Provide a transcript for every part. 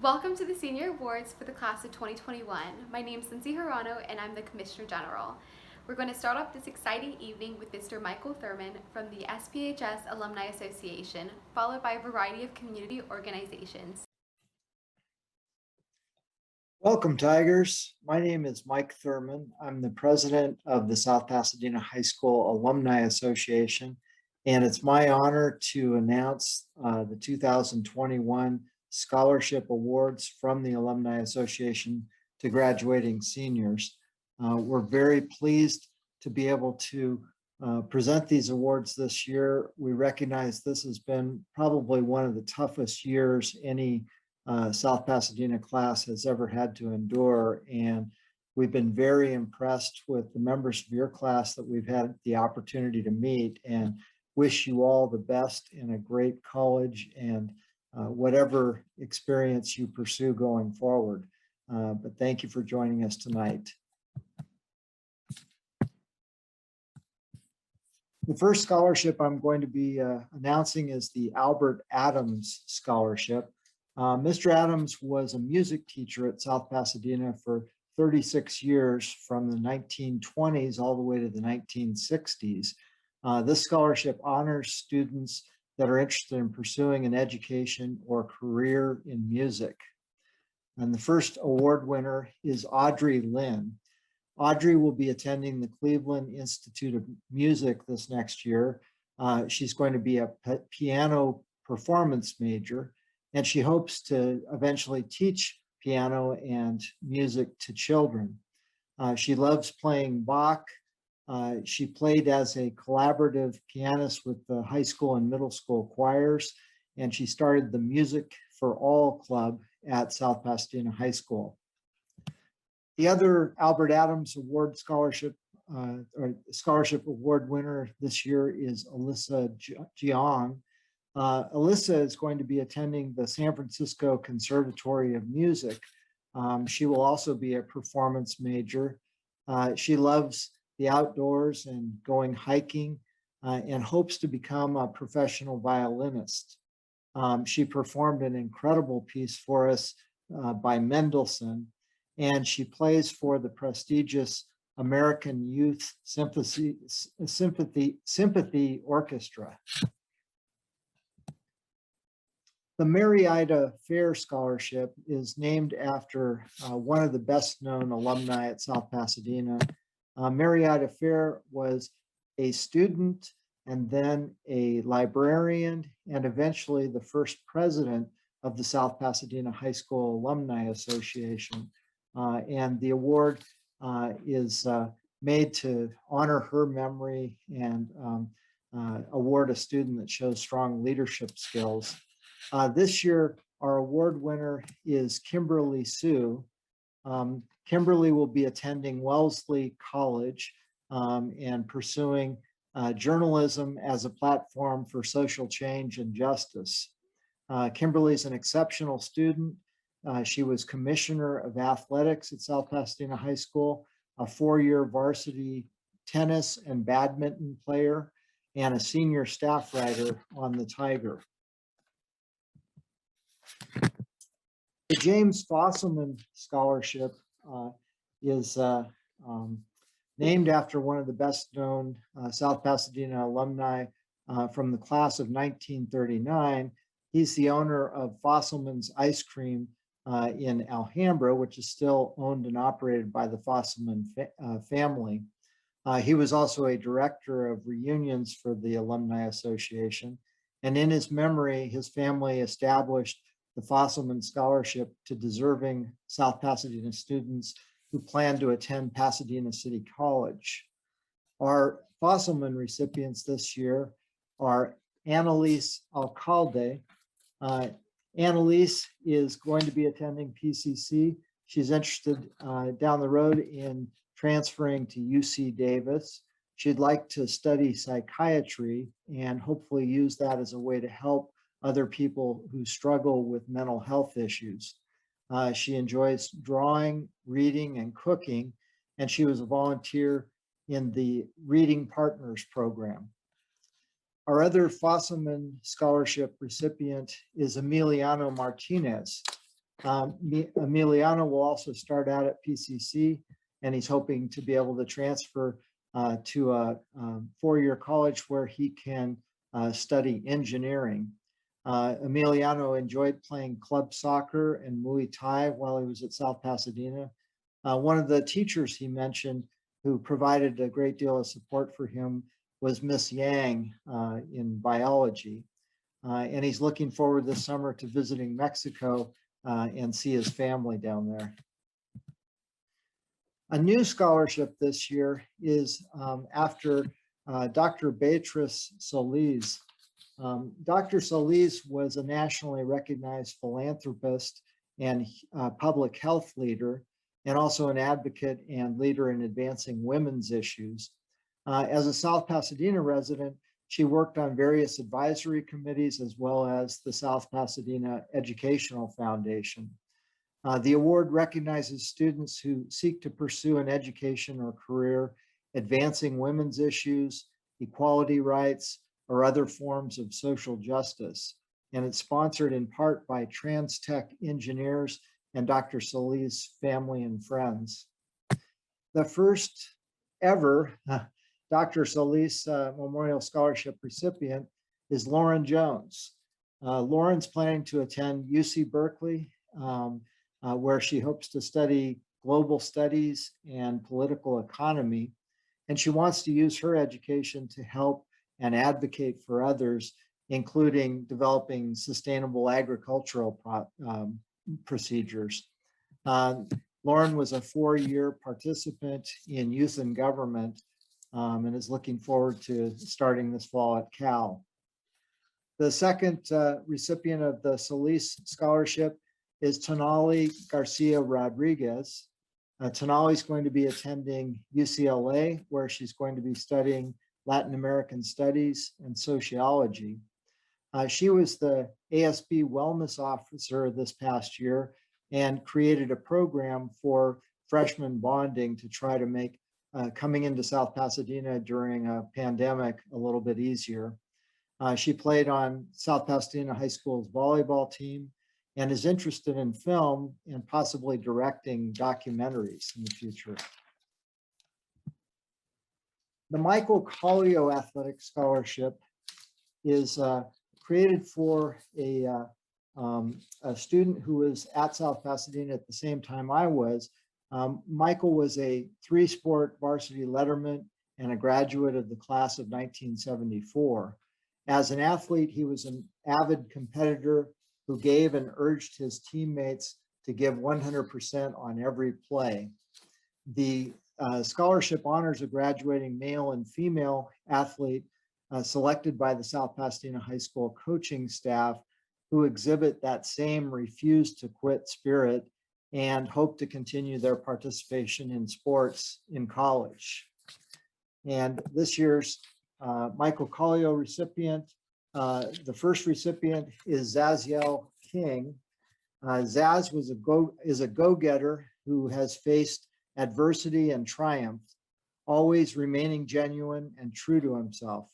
Welcome to the Senior Awards for the class of 2021. My name is Lindsay Hirano and I'm the Commissioner General. We're going to start off this exciting evening with Mr. Michael Thurman from the SPHS Alumni Association, followed by a variety of community organizations. Welcome, Tigers. My name is Mike Thurman. I'm the president of the South Pasadena High School Alumni Association, and it's my honor to announce the 2021 scholarship awards from the Alumni Association to graduating seniors. We're very pleased to be able to present these awards this year. We recognize this has been probably one of the toughest years any South Pasadena class has ever had to endure. And we've been very impressed with the members of your class that we've had the opportunity to meet, and wish you all the best in a great college and whatever experience you pursue going forward. But thank you for joining us tonight. The first scholarship I'm going to be announcing is the Albert Adams Scholarship. Mr. Adams was a music teacher at South Pasadena for 36 years, from the 1920s all the way to the 1960s. This scholarship honors students that are interested in pursuing an education or career in music. And the first award winner is Audrey Lynn. Audrey will be attending the Cleveland Institute of Music this next year. She's going to be a piano performance major, and she hopes to eventually teach piano and music to children. She loves playing Bach. She played as a collaborative pianist with the high school and middle school choirs, and she started the Music for All Club at South Pasadena High School. The other Albert Adams Award Scholarship Award winner this year is Alyssa Jiang. Alyssa is going to be attending the San Francisco Conservatory of Music. She will also be a performance major. She loves the outdoors and going hiking, and hopes to become a professional violinist. She performed an incredible piece for us by Mendelssohn, and she plays for the prestigious American Youth Sympathy Orchestra. The Marietta Fair Scholarship is named after one of the best known alumni at South Pasadena. Marietta Fair was a student and then a librarian, and eventually the first president of the South Pasadena High School Alumni Association. And the award is made to honor her memory and award a student that shows strong leadership skills. This year, our award winner is Kimberly Sue. Kimberly will be attending Wellesley College and pursuing journalism as a platform for social change and justice. Kimberly is an exceptional student. She was commissioner of athletics at South Pasadena High School, a 4-year varsity tennis and badminton player, and a senior staff writer on the Tiger. The James Fosselman Scholarship is named after one of the best known South Pasadena alumni from the class of 1939. He's the owner of Fosselman's Ice Cream in Alhambra, which is still owned and operated by the Fosselman family. He was also a director of reunions for the Alumni Association. And in his memory, his family established the Fosselman Scholarship to deserving South Pasadena students who plan to attend Pasadena City College. Our Fosselman recipients this year are Annalise Alcalde. Annalise is going to be attending PCC. She's interested down the road in transferring to UC Davis. She'd like to study psychiatry and hopefully use that as a way to help other people who struggle with mental health issues. She enjoys drawing, reading, and cooking, and she was a volunteer in the Reading Partners program. Our other Fosselman Scholarship recipient is Emiliano Martinez. Emiliano will also start out at PCC, and he's hoping to be able to transfer to a four-year college where he can study engineering. Emiliano enjoyed playing club soccer and Muay Thai while he was at South Pasadena. One of the teachers he mentioned who provided a great deal of support for him was Miss Yang in biology. And he's looking forward this summer to visiting Mexico and see his family down there. A new scholarship this year is after Dr. Beatrice Solis. Dr. Solis was a nationally recognized philanthropist and public health leader, and also an advocate and leader in advancing women's issues. As a South Pasadena resident, she worked on various advisory committees as well as the South Pasadena Educational Foundation. The award recognizes students who seek to pursue an education or career advancing women's issues, equality rights, or other forms of social justice. And it's sponsored in part by Trans Tech engineers and Dr. Solis' family and friends. The first ever Dr. Solis Memorial Scholarship recipient is Lauren Jones. Lauren's planning to attend UC Berkeley, where she hopes to study global studies and political economy. And she wants to use her education to help and advocate for others, including developing sustainable agricultural procedures. Lauren was a four-year participant in youth and government and is looking forward to starting this fall at Cal. The second recipient of the Solis Scholarship is Tonali Garcia Rodriguez. Tonali is going to be attending UCLA, where she's going to be studying Latin American studies and sociology. She was the ASB Wellness Officer this past year and created a program for freshman bonding to try to make coming into South Pasadena during a pandemic a little bit easier. She played on South Pasadena High School's volleyball team and is interested in film and possibly directing documentaries in the future. The Michael Collier Athletic Scholarship is created for a student who was at South Pasadena at the same time I was. Michael was a three-sport varsity letterman and a graduate of the class of 1974. As an athlete, he was an avid competitor who gave and urged his teammates to give 100% on every play. The scholarship honors a graduating male and female athlete selected by the South Pasadena High School coaching staff who exhibit that same refuse to quit spirit and hope to continue their participation in sports in college. And this year's Michael Collier recipient, the first recipient is Zaziel King. Zaz is a go-getter who has faced adversity and triumph, always remaining genuine and true to himself.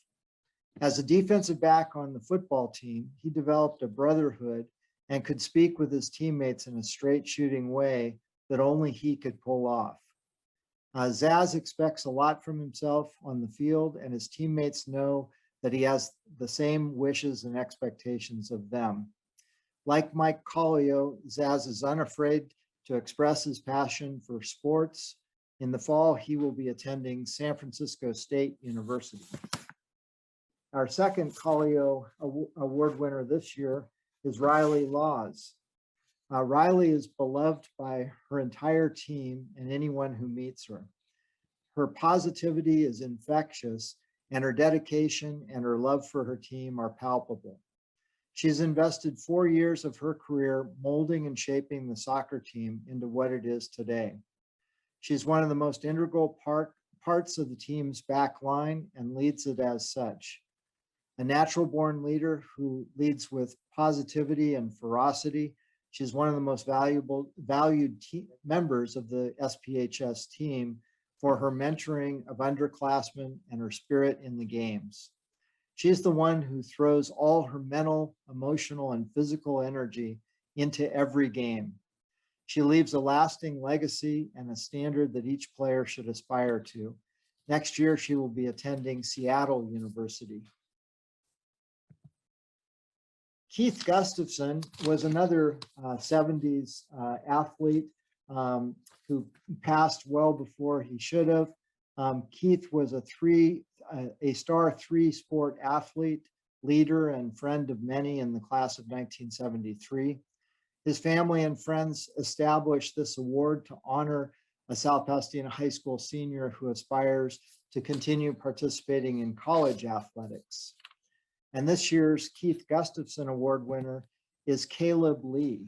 As a defensive back on the football team, he developed a brotherhood and could speak with his teammates in a straight shooting way that only he could pull off. Zaz expects a lot from himself on the field, and his teammates know that he has the same wishes and expectations of them. Like Mike Collier, Zaz is unafraid to express his passion for sports. In the fall, he will be attending San Francisco State University. Our second Collier Award winner this year is Riley Laws. Riley is beloved by her entire team and anyone who meets her. Her positivity is infectious, and her dedication and her love for her team are palpable. She's invested 4 years of her career molding and shaping the soccer team into what it is today. She's one of the most integral parts of the team's back line and leads it as such. A natural-born leader who leads with positivity and ferocity, she's one of the most valued members of the SPHS team for her mentoring of underclassmen and her spirit in the games. She's the one who throws all her mental, emotional, and physical energy into every game. She leaves a lasting legacy and a standard that each player should aspire to. Next year, she will be attending Seattle University. Keith Gustafsson was another 70s athlete who passed well before he should have. Keith was a star three-sport athlete, leader, and friend of many in the class of 1973. His family and friends established this award to honor a South Pasadena High School senior who aspires to continue participating in college athletics. And this year's Keith Gustafsson Award winner is Caleb Lee.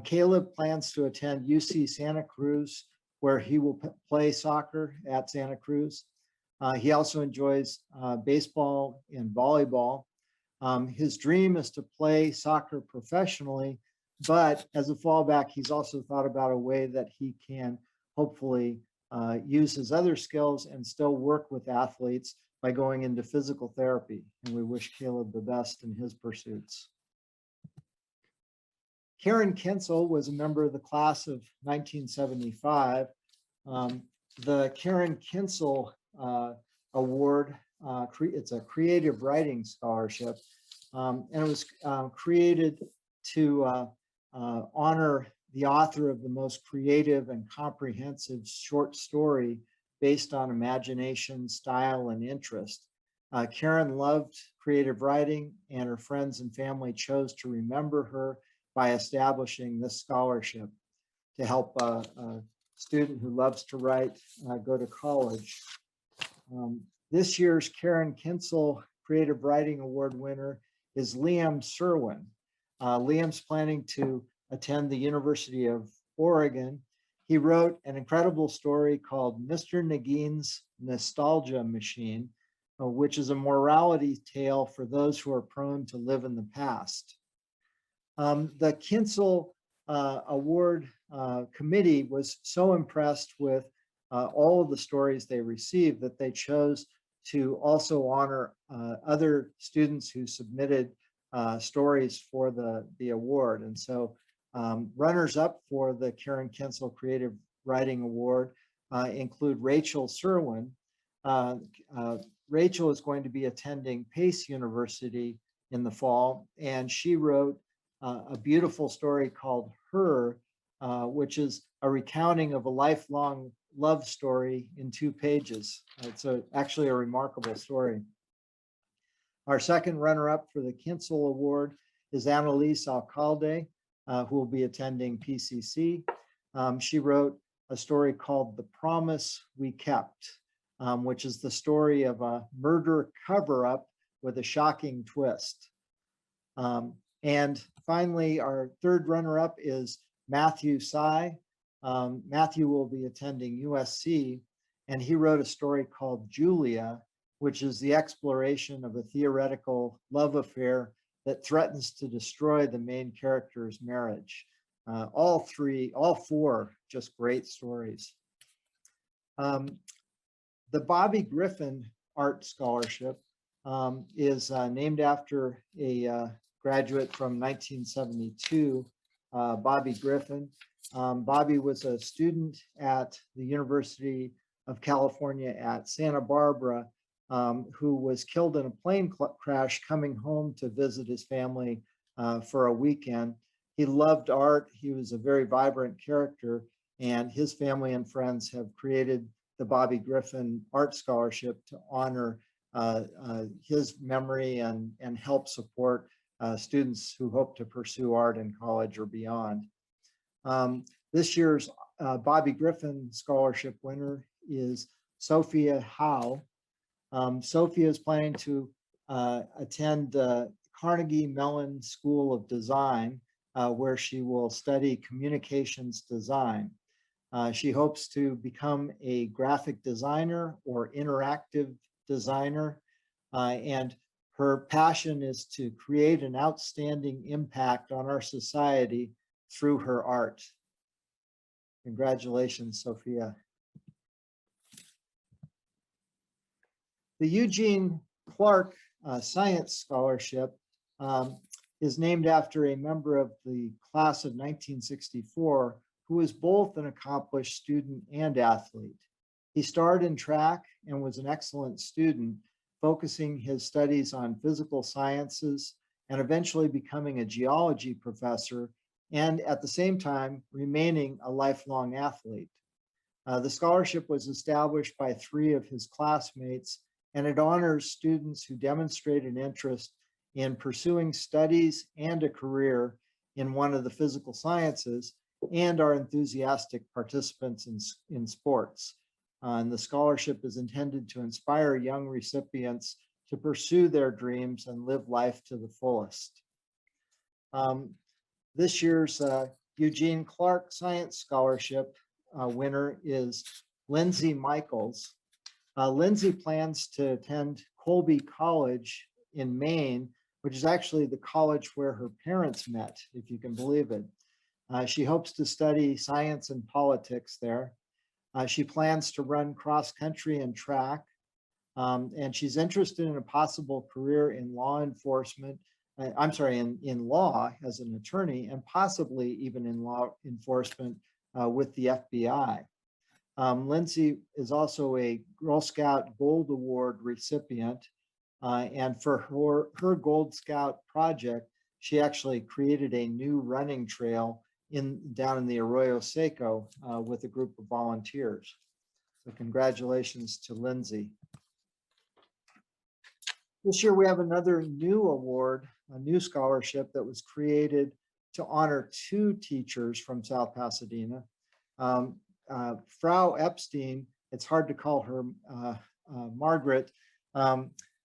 Caleb plans to attend UC Santa Cruz, where he will play soccer at Santa Cruz. He also enjoys baseball and volleyball. His dream is to play soccer professionally, but as a fallback, he's also thought about a way that he can hopefully use his other skills and still work with athletes by going into physical therapy. And we wish Caleb the best in his pursuits. Karen Kinsel was a member of the class of 1975. The Karen Kinsel Award, it's a creative writing scholarship, and it was created to honor the author of the most creative and comprehensive short story based on imagination, style, and interest. Karen loved creative writing, and her friends and family chose to remember her by establishing this scholarship to help a student who loves to write go to college. This year's Karen Kinsel Creative Writing Award winner is Liam Serwin. Liam's planning to attend the University of Oregon. He wrote an incredible story called Mr. Nagin's Nostalgia Machine, which is a morality tale for those who are prone to live in the past. The Kinsel Award Committee was so impressed with all of the stories they received that they chose to also honor other students who submitted stories for the award. And so runners up for the Karen Kinsel Creative Writing Award include Rachel Serwin. Rachel is going to be attending Pace University in the fall, and she wrote a beautiful story called Her, which is a recounting of a lifelong love story in 2 pages. It's actually a remarkable story. Our second runner-up for the Kinsel Award is Annalise Alcalde, who will be attending PCC. She wrote a story called The Promise We Kept, which is the story of a murder cover-up with a shocking twist. And finally, our third runner-up is Matthew Tsai. Matthew will be attending USC, and he wrote a story called Julia, which is the exploration of a theoretical love affair that threatens to destroy the main character's marriage. All 4, just great stories. The Bobby Griffin Art Scholarship is named after a graduate from 1972, Bobby Griffin. Bobby was a student at the University of California at Santa Barbara, who was killed in a plane crash coming home to visit his family for a weekend. He loved art. He was a very vibrant character, and his family and friends have created the Bobby Griffin Art Scholarship to honor his memory and help support students who hope to pursue art in college or beyond. This year's Bobby Griffin Scholarship winner is Sophia Howe. Sophia is planning to attend the Carnegie Mellon School of Design, where she will study communications design. She hopes to become a graphic designer or interactive designer, and her passion is to create an outstanding impact on our society through her art. Congratulations, Sophia. The Eugene Clark Science Scholarship is named after a member of the class of 1964 who was both an accomplished student and athlete. He starred in track and was an excellent student, focusing his studies on physical sciences and eventually becoming a geology professor, and at the same time remaining a lifelong athlete. The scholarship was established by 3 of his classmates, and it honors students who demonstrate an interest in pursuing studies and a career in one of the physical sciences and are enthusiastic participants in sports. And the scholarship is intended to inspire young recipients to pursue their dreams and live life to the fullest. This year's Eugene Clark Science Scholarship winner is Lindsay Michaels. Lindsay plans to attend Colby College in Maine, which is actually the college where her parents met, if you can believe it. She hopes to study science and politics there. She plans to run cross country and track, and she's interested in a possible career in law enforcement. In law as an attorney, and possibly even in law enforcement with the FBI. Lindsay is also a Girl Scout Gold Award recipient, and for her Gold Scout project, she actually created a new running trail down in the Arroyo Seco with a group of volunteers. So congratulations to Lindsay. This year we have another new award, a new scholarship that was created to honor 2 teachers from South Pasadena. Frau Epstein, it's hard to call her Margaret,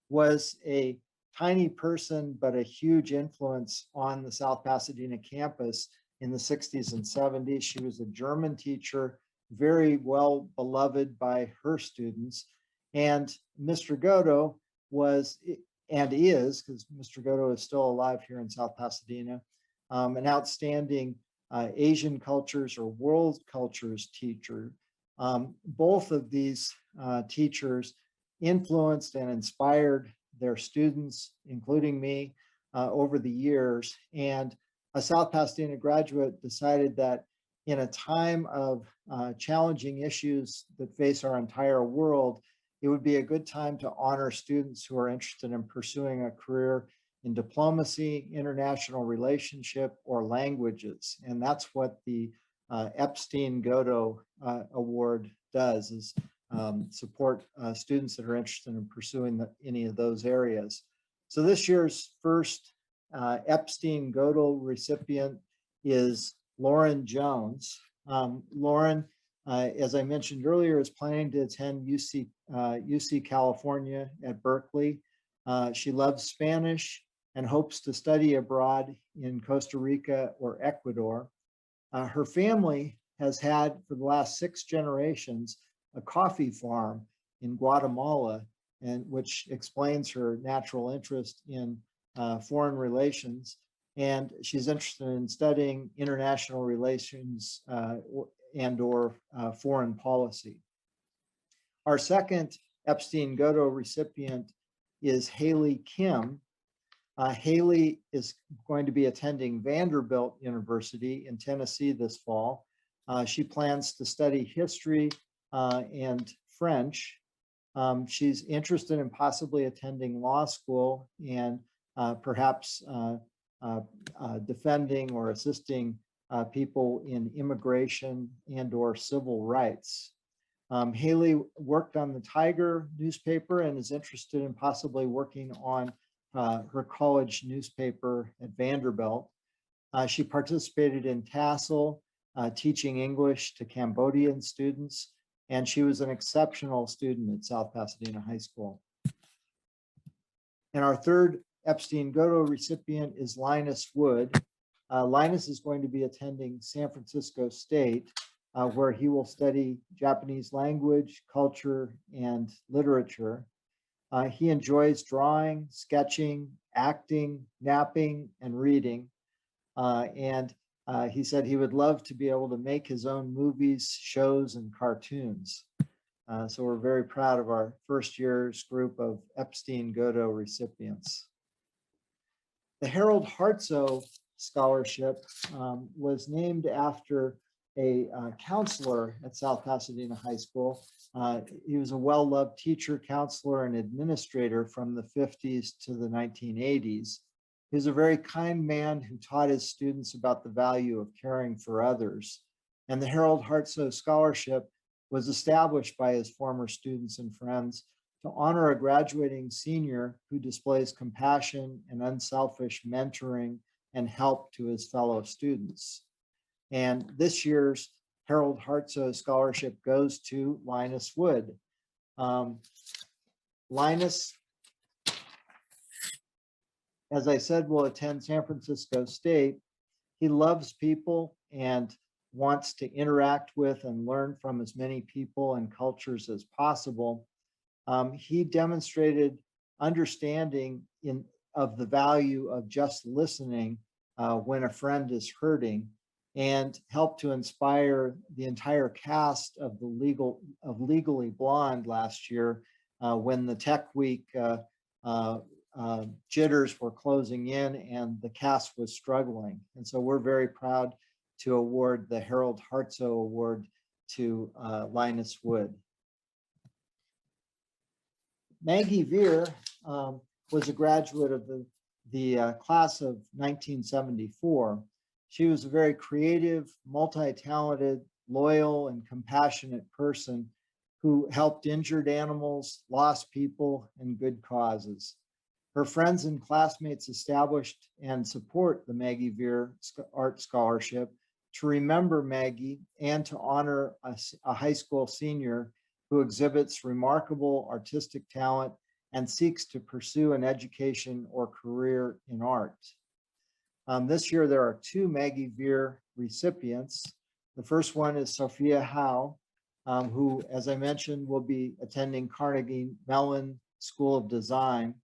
was a tiny person, but a huge influence on the South Pasadena campus in the 60s and 70s. She was a German teacher, very well beloved by her students. And Mr. Goto was, and is, because Mr. Goto is still alive here in South Pasadena, an outstanding Asian cultures or world cultures teacher. Both of these teachers influenced and inspired their students, including me, over the years. And a South Pasadena graduate decided that in a time of challenging issues that face our entire world, it would be a good time to honor students who are interested in pursuing a career in diplomacy, international relationship, or languages. And that's what the Epstein-Goto Award does, is support students that are interested in pursuing any of those areas. So this year's first Epstein-Goto recipient is Lauren Jones. Lauren, as I mentioned earlier, is planning to attend UC California at Berkeley. She loves Spanish and hopes to study abroad in Costa Rica or Ecuador. Her family has had, for the last 6 generations, a coffee farm in Guatemala, and which explains her natural interest in foreign relations. And she's interested in studying international relations and/or foreign policy. Our second Epstein-Goto recipient is Haley Kim. Haley is going to be attending Vanderbilt University in Tennessee this fall. She plans to study history and French. She's interested in possibly attending law school and perhaps defending or assisting people in immigration and/or civil rights. Haley worked on the Tiger newspaper and is interested in possibly working on her college newspaper at Vanderbilt. She participated in TASL, teaching English to Cambodian students, and she was an exceptional student at South Pasadena High School. And our third Epstein-Goto recipient is Linus Wood. Linus is going to be attending San Francisco State, where he will study Japanese language, culture, and literature. He enjoys drawing, sketching, acting, napping, and reading. And he said he would love to be able to make his own movies, shows, and cartoons. So we're very proud of our first year's group of Epstein-Goto recipients. The Harold Hartzo Scholarship was named after a counselor at South Pasadena High School. He was a well-loved teacher, counselor, and administrator from the 50s to the 1980s. He was a very kind man who taught his students about the value of caring for others. And the Harold Hartzo Scholarship was established by his former students and friends to honor a graduating senior who displays compassion and unselfish mentoring and help to his fellow students. And this year's Harold Hartzo Scholarship goes to Linus Wood. Linus, as I said, will attend San Francisco State. He loves people and wants to interact with and learn from as many people and cultures as possible. He demonstrated understanding of the value of just listening when a friend is hurting, and helped to inspire the entire cast of Legally Blonde last year when the Tech Week jitters were closing in and the cast was struggling. And so we're very proud to award the Harold Hartzo Award to Linus Wood. Maggie Veer was a graduate of the class of 1974. She was a very creative, multi-talented, loyal, and compassionate person who helped injured animals, lost people, and good causes. Her friends and classmates established and support the Maggie Veer Art Scholarship to remember Maggie and to honor a high school senior who exhibits remarkable artistic talent and seeks to pursue an education or career in art. This year, there are two Maggie Veer recipients. The first one is Sophia Howe, who, as I mentioned, will be attending Carnegie Mellon School of Design.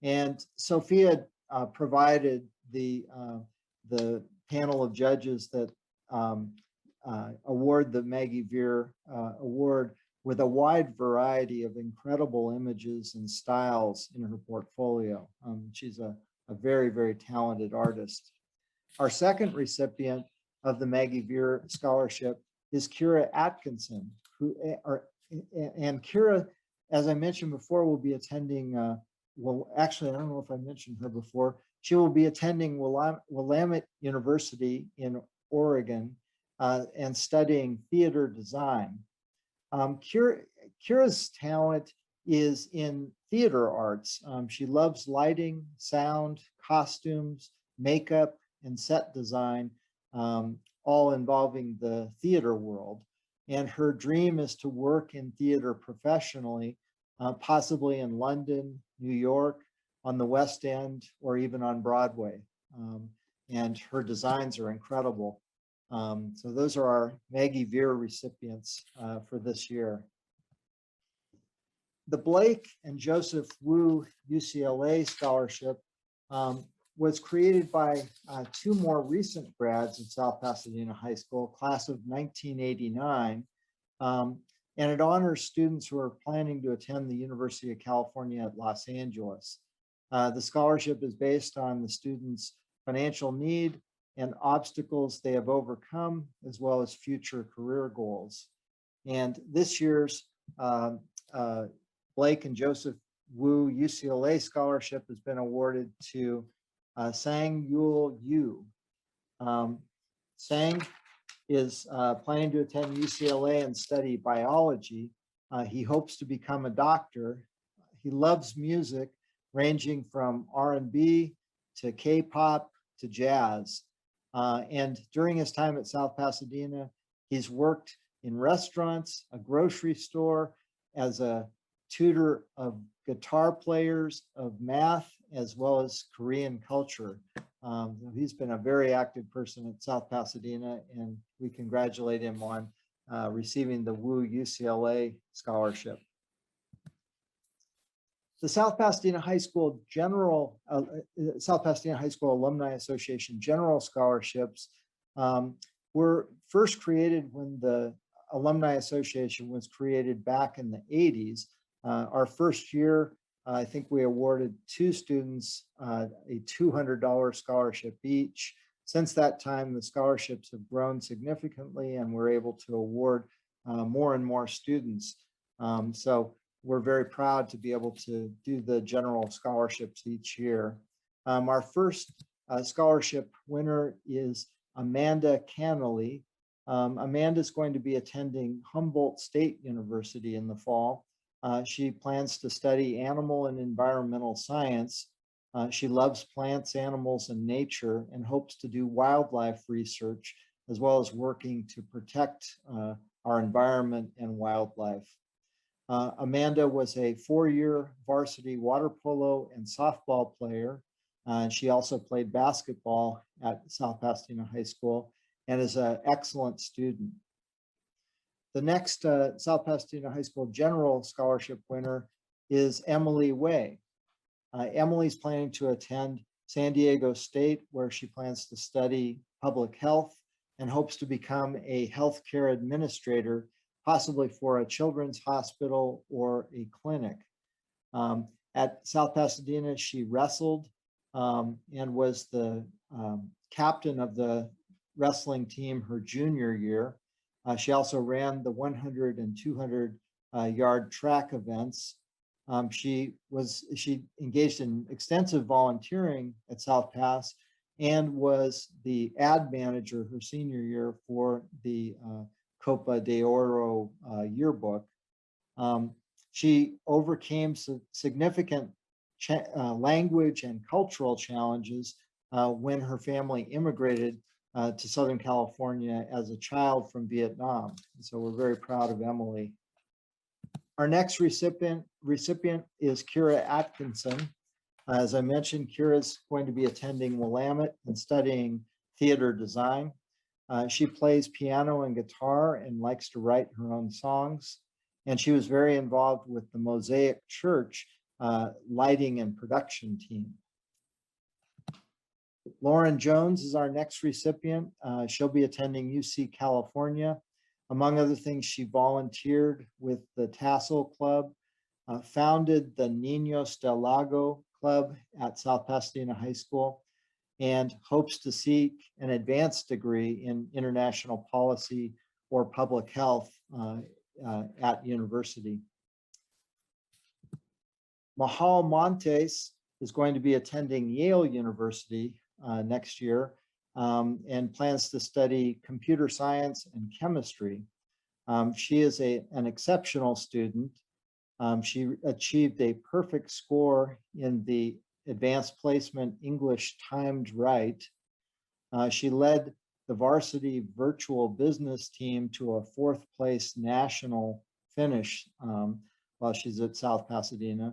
And Sophia provided the panel of judges that award the Maggie Veer Award with a wide variety of incredible images and styles in her portfolio. She's a very, very talented artist. Our second recipient of the Maggie Veer Scholarship is Kira Atkinson, and Kira, as I mentioned before, will be attending, well, actually, I don't know if I mentioned her before. She will be attending Willamette University in Oregon and studying theater design. Kira's talent is in theater arts. She loves lighting, sound, costumes, makeup, and set design, all involving the theater world. And her dream is to work in theater professionally, possibly in London, New York, on the West End, or even on Broadway. And her designs are incredible. So those are our Maggie Veer recipients for this year. The Blake and Joseph Wu UCLA Scholarship was created by two more recent grads at South Pasadena High School, class of 1989. And it honors students who are planning to attend the University of California at Los Angeles. The scholarship is based on the students' financial need and obstacles they have overcome, as well as future career goals. And this year's Blake and Joseph Wu UCLA Scholarship has been awarded to Sang Yul Yu. Sang is planning to attend UCLA and study biology. He hopes to become a doctor. He loves music, ranging from R&B to K-pop to jazz. And during his time at South Pasadena, he's worked in restaurants, a grocery store, as a tutor of guitar players, of math, as well as Korean culture. He's been a very active person at South Pasadena, and we congratulate him on receiving the Wu UCLA Scholarship. The South Pasadena High School Alumni Association General Scholarships were first created when the Alumni Association was created back in the 80s. Our first year I think we awarded 2 students a $200 scholarship each. Since that time, the scholarships have grown significantly, and we're able to award more and more students. So we're very proud to be able to do the general scholarships each year. Our first scholarship winner is Amanda Cannelly. Amanda is going to be attending Humboldt State University in the fall. She plans to study animal and environmental science. She loves plants, animals, and nature, and hopes to do wildlife research, as well as working to protect our environment and wildlife. Amanda was a 4-year varsity water polo and softball player. She also played basketball at South Pasadena High School and is an excellent student. The next South Pasadena High School General Scholarship winner is Emily Way. Emily's planning to attend San Diego State, where she plans to study public health and hopes to become a healthcare administrator, possibly for a children's hospital or a clinic. At South Pasadena, she wrestled and was the captain of the wrestling team her junior year. She also ran the 100 and 200 yard track events. She engaged in extensive volunteering at South Pass and was the ad manager her senior year for the Copa de Oro yearbook. She overcame significant language and cultural challenges when her family immigrated to Southern California as a child from Vietnam. So we're very proud of Emily. Our next recipient is Kira Atkinson. As I mentioned, Kira is going to be attending Willamette and studying theater design. She plays piano and guitar and likes to write her own songs. And she was very involved with the Mosaic Church lighting and production team. Lauren Jones is our next recipient. She'll be attending UC California. Among other things, she volunteered with the Tassel Club, founded the Niños del Lago Club at South Pasadena High School, and hopes to seek an advanced degree in international policy or public health at university. Mahal Montes is going to be attending Yale University next year and plans to study computer science and chemistry. She is an exceptional student. She achieved a perfect score in the advanced placement English timed right. She led the varsity virtual business team to a 4th place national finish while she's at South Pasadena.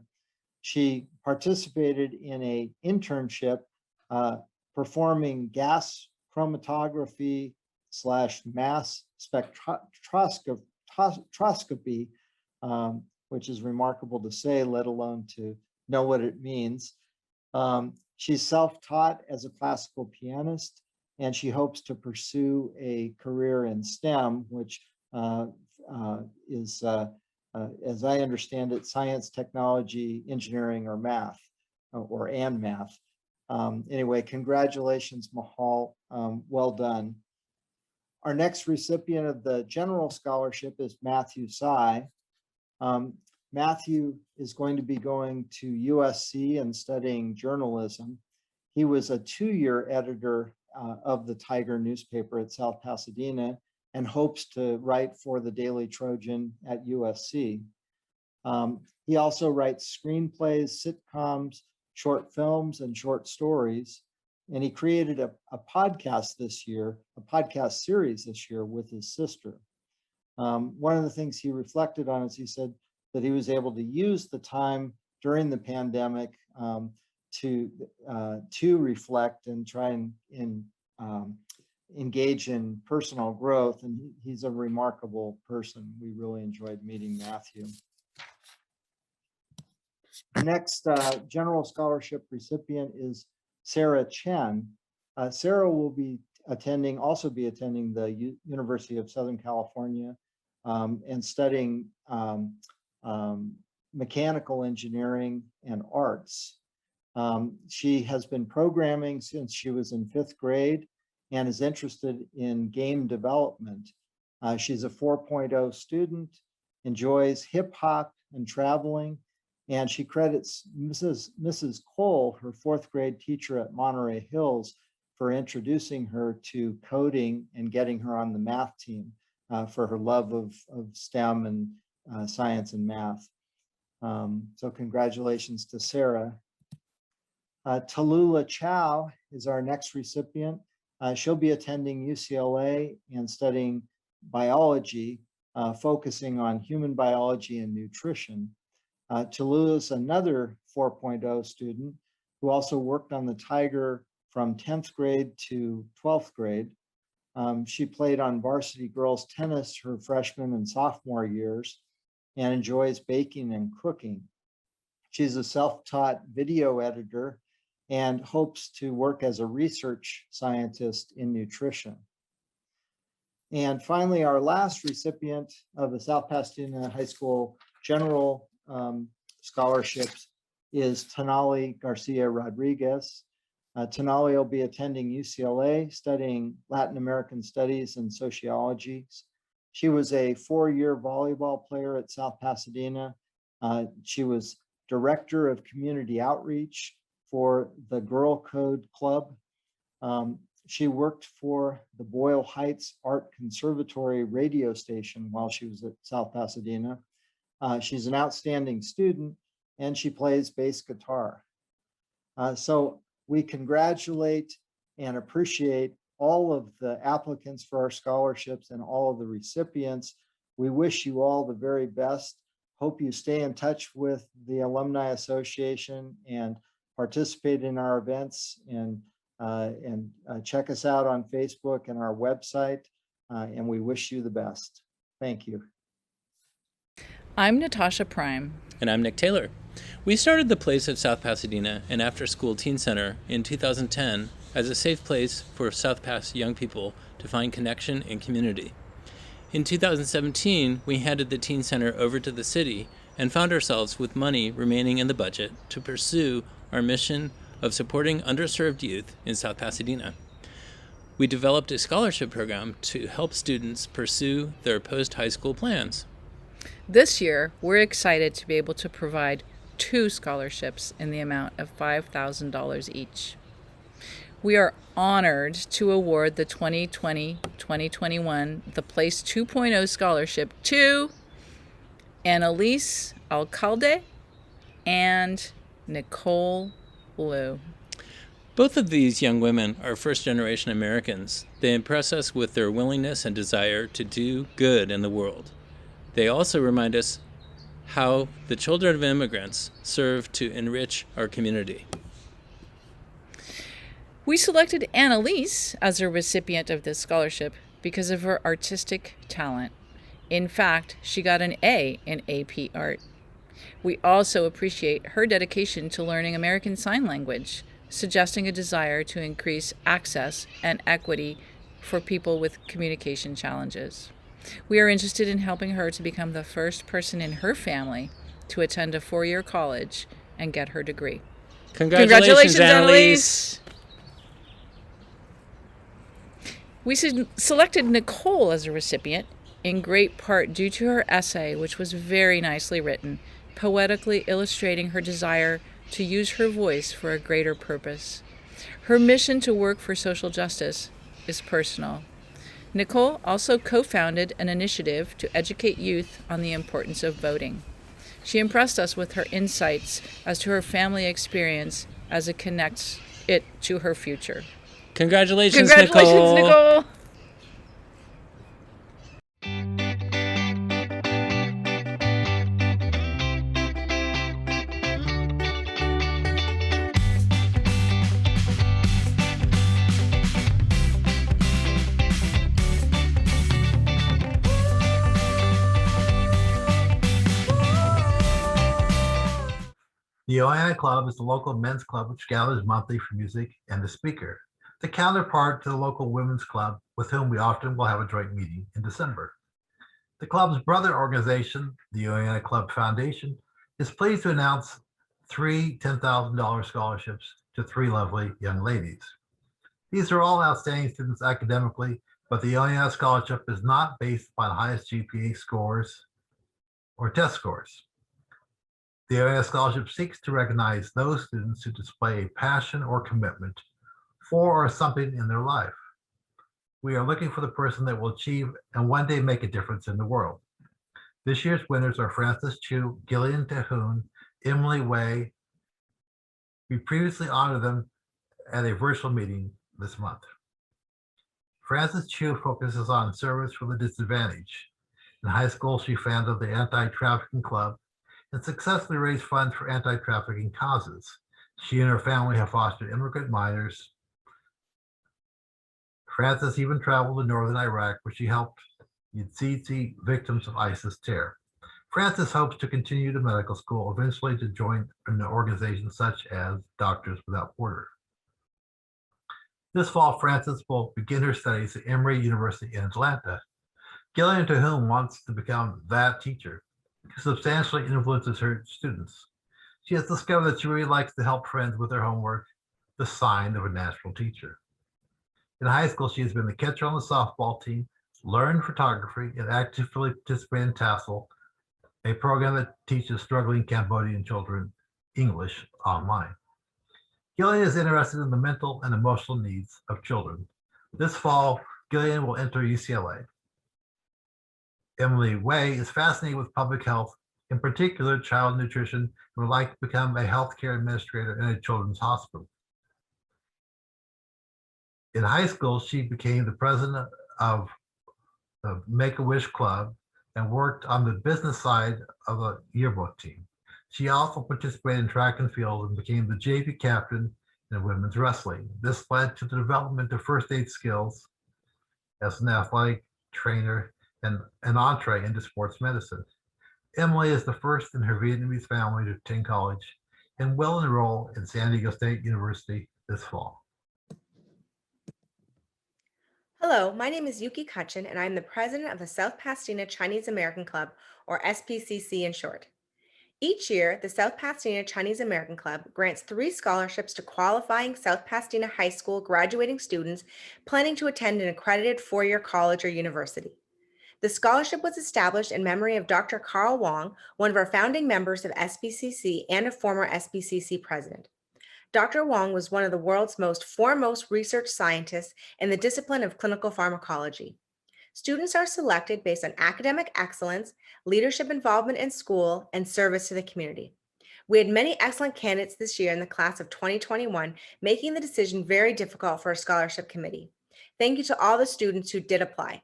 She participated in an internship performing gas chromatography / mass spectroscopy, which is remarkable to say, let alone to know what it means. She's self-taught as a classical pianist, and she hopes to pursue a career in STEM, which is, as I understand it, science, technology, engineering, or math, and math. Anyway, congratulations, Mahal. Well done. Our next recipient of the general scholarship is Matthew Tsai. Matthew is going to be going to USC and studying journalism. He was a 2-year editor of the Tiger newspaper at South Pasadena and hopes to write for the Daily Trojan at USC. He also writes screenplays, sitcoms, short films, and short stories. And he created a podcast series this year with his sister. One of the things he reflected on is he said that he was able to use the time during the pandemic to reflect and try and engage in personal growth. And he's a remarkable person. We really enjoyed meeting Matthew. The next general scholarship recipient is Sarah Chen. Sarah will also be attending the University of Southern California and studying mechanical engineering and arts. She has been programming since she was in 5th grade and is interested in game development. She's a 4.0 student, enjoys hip hop and traveling, and she credits Mrs. Cole, her 4th grade teacher at Monterey Hills, for introducing her to coding and getting her on the math team for her love of STEM and science and math. So congratulations to Sarah. Tallulah Chow is our next recipient. She'll be attending UCLA and studying biology, focusing on human biology and nutrition. Tallulah is another 4.0 student who also worked on the Tiger from 10th grade to 12th grade. She played on varsity girls tennis her freshman and sophomore years and enjoys baking and cooking. She's a self-taught video editor and hopes to work as a research scientist in nutrition. And finally, our last recipient of the South Pasadena High School General Scholarships is Tonali Garcia Rodriguez. Tonali will be attending UCLA, studying Latin American Studies and Sociology. She was a 4-year volleyball player at South Pasadena. She was Director of Community Outreach for the Girl Code Club. She worked for the Boyle Heights Art Conservatory radio station while she was at South Pasadena. She's an outstanding student and she plays bass guitar. So we congratulate and appreciate all of the applicants for our scholarships and all of the recipients. We wish you all the very best. Hope you stay in touch with the Alumni Association and participate in our events and check us out on Facebook and our website. And we wish you the best. Thank you. I'm Natasha Prime. And I'm Nick Taylor. We started the Place at South Pasadena, an after-school teen center, in 2010 as a safe place for South Pas young people to find connection and community. In 2017, we handed the teen center over to the city and found ourselves with money remaining in the budget to pursue our mission of supporting underserved youth in South Pasadena. We developed a scholarship program to help students pursue their post-high school plans. This year, we're excited to be able to provide 2 scholarships in the amount of $5,000 each. We are honored to award the 2020-2021 The Place 2.0 Scholarship to Annalise Alcalde and Nicole Liu. Both of these young women are first-generation Americans. They impress us with their willingness and desire to do good in the world. They also remind us how the children of immigrants serve to enrich our community. We selected Annalise as a recipient of this scholarship because of her artistic talent. In fact, she got an A in AP Art. We also appreciate her dedication to learning American Sign Language, suggesting a desire to increase access and equity for people with communication challenges. We are interested in helping her to become the first person in her family to attend a 4-year college and get her degree. Congratulations, Annalise! We selected Nicole as a recipient, in great part due to her essay, which was very nicely written, poetically illustrating her desire to use her voice for a greater purpose. Her mission to work for social justice is personal. Nicole also co-founded an initiative to educate youth on the importance of voting. She impressed us with her insights as to her family experience as it connects it to her future. Congratulations, Congratulations, Nicole! The Oana Club is the local men's club which gathers monthly for music and the speaker, the counterpart to the local women's club with whom we often will have a joint meeting in December. The club's brother organization, the Oana Club Foundation, is pleased to announce three $10,000 scholarships to three lovely young ladies. These are all outstanding students academically, but the ONS scholarship is not based upon highest GPA scores or test scores. The ONS scholarship seeks to recognize those students who display a passion or commitment for or something in their life. We are looking for the person that will achieve and one day make a difference in the world. This year's winners are Francis Chu, Gillian Tehoon, Emily Way. We previously honored them at a virtual meeting this month. Francis Chu focuses on service for the disadvantaged. In high school, she founded the Anti-Trafficking Club and successfully raised funds for anti-trafficking causes. She and her family have fostered immigrant minors. Francis even traveled to northern Iraq, where she helped Yazidi victims of ISIS terror. Francis hopes to continue to medical school, eventually to join an organization such as Doctors Without Borders. This fall, Francis will begin her studies at Emory University in Atlanta. Gillian Tehoon wants to become that teacher who substantially influences her students. She has discovered that she really likes to help friends with their homework, the sign of a natural teacher. In high school, she has been the catcher on the softball team, learned photography, and actively participated in Tassel, a program that teaches struggling Cambodian children English online. Gillian is interested in the mental and emotional needs of children. This fall, Gillian will enter UCLA. Emily Way is fascinated with public health, in particular child nutrition, and would like to become a healthcare administrator in a children's hospital. In high school, she became the president of the Make-A-Wish Club and worked on the business side of the yearbook team. She also participated in track and field and became the JV captain in women's wrestling. This led to the development of first aid skills as an athletic trainer and an entree into sports medicine. Emily is the first in her Vietnamese family to attend college and will enroll in San Diego State University this fall. Hello, my name is Yuki Kutchin, and I'm the president of the South Pasadena Chinese American Club, or SPCC in short. Each year, the South Pasadena Chinese American Club grants 3 scholarships to qualifying South Pasadena High School graduating students planning to attend an accredited 4-year college or university. The scholarship was established in memory of Dr. Carl Wang, one of our founding members of SPCC and a former SPCC president. Dr. Wang was one of the world's foremost research scientists in the discipline of clinical pharmacology. Students are selected based on academic excellence, leadership involvement in school, and service to the community. We had many excellent candidates this year in the class of 2021, making the decision very difficult for a scholarship committee. Thank you to all the students who did apply.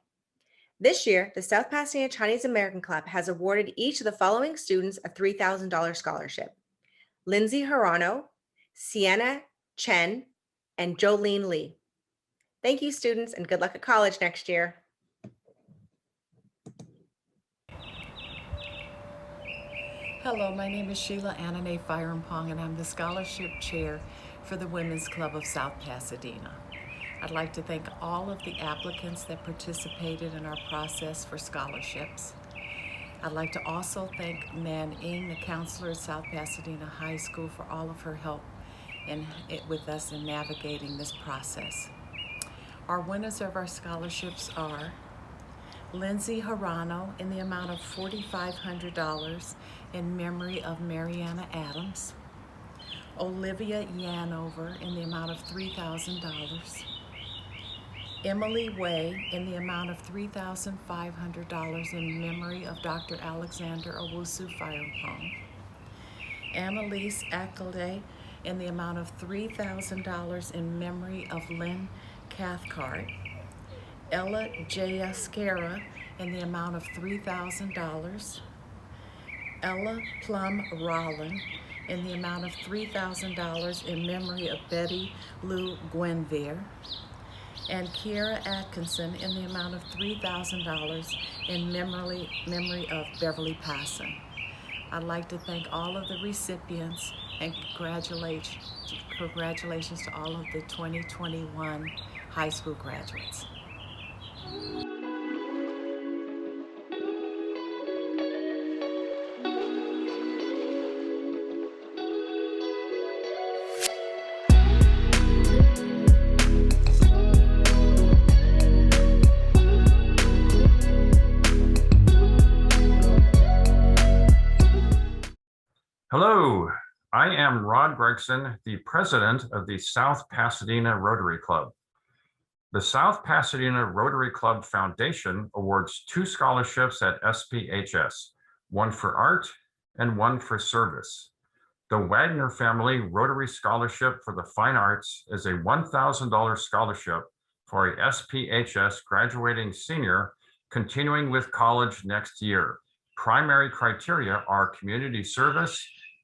This year, the South Pasadena Chinese American Club has awarded each of the following students a $3,000 scholarship: Lindsay Hirano, Sienna Chen, and Jolene Lee. Thank you, students, and good luck at college next year. Hello, my name is Sheila Anane Firempong, and I'm the scholarship chair for the Women's Club of South Pasadena. I'd like to thank all of the applicants that participated in our process for scholarships. I'd like to also thank Man Ing, the counselor at South Pasadena High School, for all of her help with us in navigating this process. Our winners of our scholarships are Lindsay Hirano in the amount of $4,500 in memory of Mariana Adams, Olivia Yanover in the amount of $3,000, Emily Way in the amount of $3,500 in memory of Dr. Alexander Owusu Firempong, Annalise Ackley in the amount of $3,000 in memory of Lynn Cathcart, Ella J. Ascara in the amount of $3,000, Ella Plum Rollin in the amount of $3,000 in memory of Betty Lou Gwenvier, and Kiera Atkinson in the amount of $3,000 in memory of Beverly Passon. I'd like to thank all of the recipients and congratulations to all of the 2021 high school graduates. I am Rod Gregson, the president of the South Pasadena Rotary Club. The South Pasadena Rotary Club Foundation awards 2 scholarships at SPHS, one for art and one for service. The Wagner Family Rotary Scholarship for the Fine Arts is a $1,000 scholarship for a SPHS graduating senior continuing with college next year. Primary criteria are community service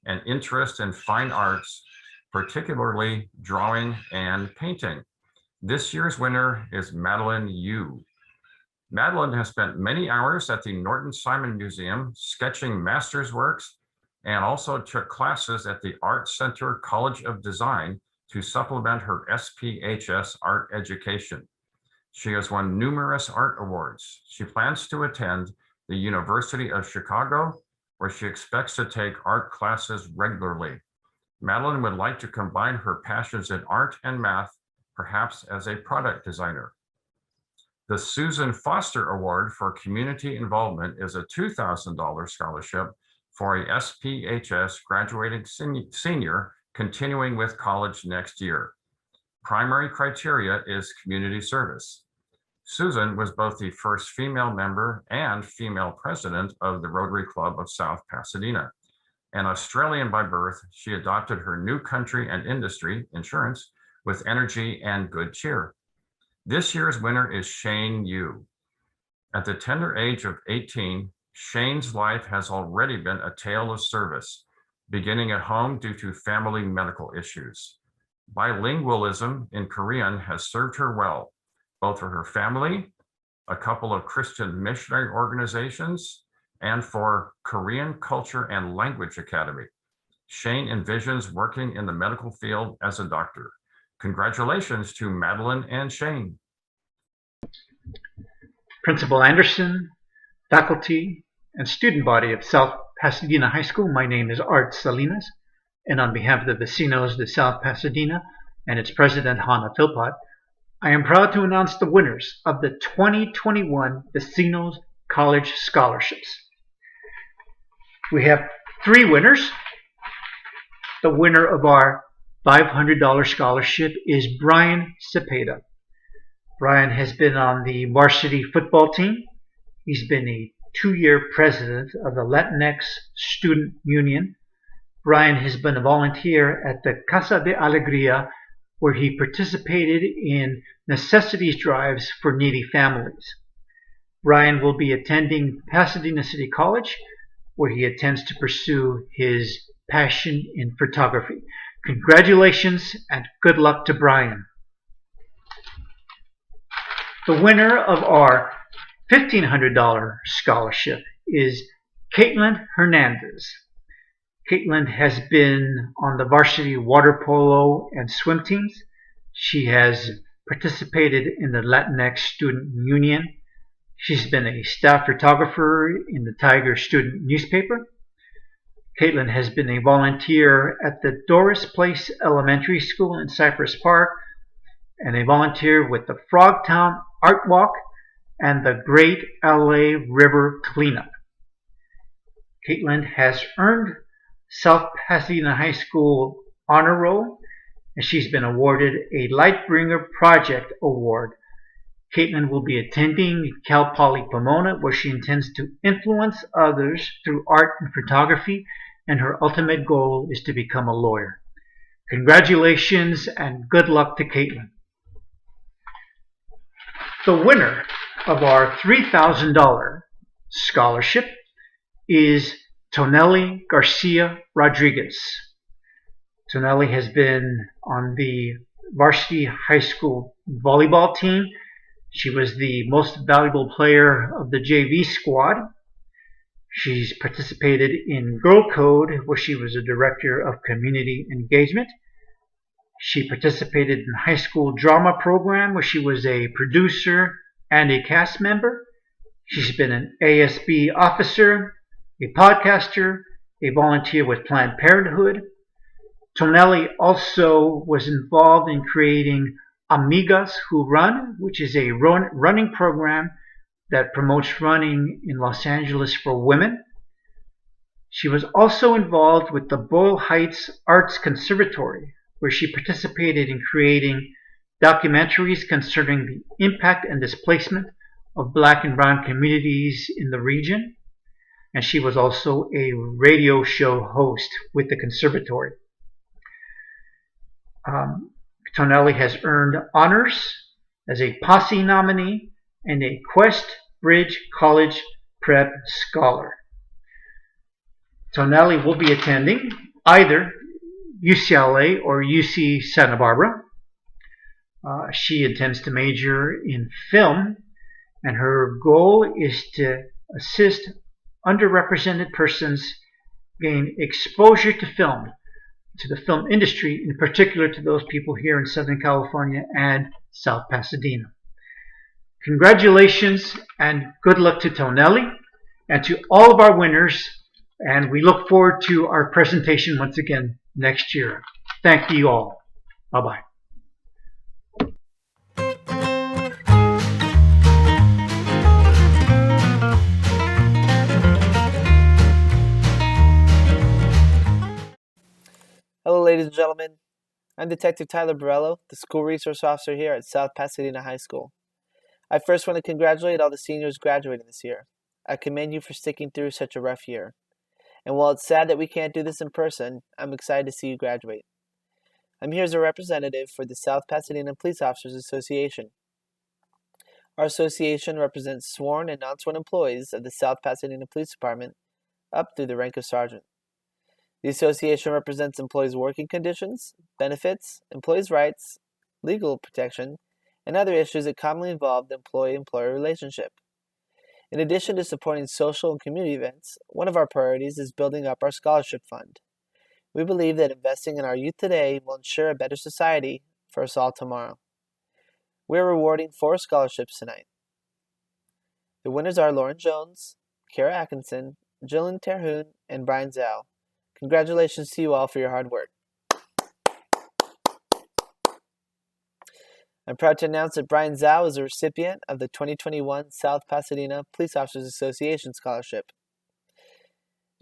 and interest in fine arts, particularly drawing and painting. This year's winner is Madeline Yu. Madeline has spent many hours at the Norton Simon Museum sketching master's works and also took classes at the Art Center College of Design to supplement her SPHS art education. She has won numerous art awards. She plans to attend the University of Chicago, where she expects to take art classes regularly. Madeline would like to combine her passions in art and math, perhaps as a product designer. The Susan Foster Award for Community Involvement is a $2,000 scholarship for a SPHS graduating senior continuing with college next year. Primary criteria is community service. Susan was both the first female member and female president of the Rotary Club of South Pasadena. An Australian by birth, she adopted her new country and industry, insurance, with energy and good cheer. This year's winner is Shane Yu. At the tender age of 18, Shane's life has already been a tale of service, beginning at home due to family medical issues. Bilingualism in Korean has served her well, both for her family, a couple of Christian missionary organizations, and for Korean Culture and Language Academy. Shane envisions working in the medical field as a doctor. Congratulations to Madeline and Shane. Principal Anderson, faculty, and student body of South Pasadena High School, my name is Art Salinas, and on behalf of the vecinos de South Pasadena and its president, Hannah Philpott, I am proud to announce the winners of the 2021 Vecinos College Scholarships. We have 3 winners. The winner of our $500 scholarship is Brian Cepeda. Brian has been on the varsity football team. He's been a 2-year president of the Latinx Student Union. Brian has been a volunteer at the Casa de Alegría, where he participated in necessities drives for needy families. Brian will be attending Pasadena City College, where he intends to pursue his passion in photography. Congratulations and good luck to Brian. The winner of our $1,500 scholarship is Caitlin Hernandez. Caitlin has been on the varsity water polo and swim teams. She has participated in the Latinx Student Union. She's been a staff photographer in the Tiger Student newspaper. Caitlin has been a volunteer at the Doris Place Elementary School in Cypress Park and a volunteer with the Frogtown Art Walk and the Great LA River Cleanup. Caitlin has earned South Pasadena High School Honor Roll, and she's been awarded a Lightbringer Project Award. Caitlin will be attending Cal Poly Pomona, where she intends to influence others through art and photography, and her ultimate goal is to become a lawyer. Congratulations and good luck to Caitlin. The winner of our $3,000 scholarship is Tonelli Garcia Rodriguez. Tonelli has been on the varsity high school volleyball team. She was the most valuable player of the JV squad. She's participated in Girl Code, where she was a director of community engagement. She participated in high school drama program, where she was a producer and a cast member. She's been an ASB officer, a podcaster, a volunteer with Planned Parenthood. Tonelli also was involved in creating Amigas Who Run, which is a running program that promotes running in Los Angeles for women. She was also involved with the Boyle Heights Arts Conservatory, where she participated in creating documentaries concerning the impact and displacement of Black and Brown communities in the region. And she was also a radio show host with the conservatory. Tonelli has earned honors as a Posse nominee and a Quest Bridge College Prep Scholar. Tonelli will be attending either UCLA or UC Santa Barbara. She intends to major in film, and her goal is to assist underrepresented persons gain exposure to film, to the film industry, in particular to those people here in Southern California and South Pasadena. Congratulations and good luck to Tonelli and to all of our winners, and we look forward to our presentation once again next year. Thank you all. Bye-bye. Hello, ladies and gentlemen. I'm Detective Tyler Borello, the School Resource Officer here at South Pasadena High School. I first want to congratulate all the seniors graduating this year. I commend you for sticking through such a rough year. And while it's sad that we can't do this in person, I'm excited to see you graduate. I'm here as a representative for the South Pasadena Police Officers Association. Our association represents sworn and non-sworn employees of the South Pasadena Police Department up through the rank of sergeant. The association represents employees' working conditions, benefits, employees' rights, legal protection, and other issues that commonly involve the employee-employer relationship. In addition to supporting social and community events, one of our priorities is building up our scholarship fund. We believe that investing in our youth today will ensure a better society for us all tomorrow. We are rewarding 4 scholarships tonight. The winners are Lauren Jones, Kara Atkinson, Jillian Terhune, and Brian Zhao. Congratulations to you all for your hard work. I'm proud to announce that Brian Zhao is a recipient of the 2021 South Pasadena Police Officers Association Scholarship.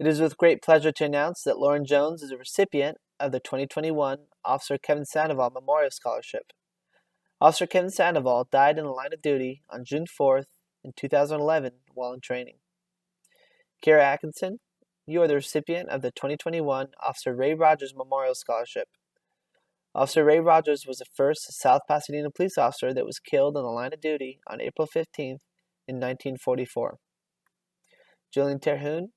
It is with great pleasure to announce that Lauren Jones is a recipient of the 2021 Officer Kevin Sandoval Memorial Scholarship. Officer Kevin Sandoval died in the line of duty on June 4th in 2011 while in training. Kara Atkinson, you are the recipient of the 2021 Officer Ray Rogers Memorial Scholarship. Officer Ray Rogers was the first South Pasadena police officer that was killed in the line of duty on April 15th in 1944. Jillian Terhune,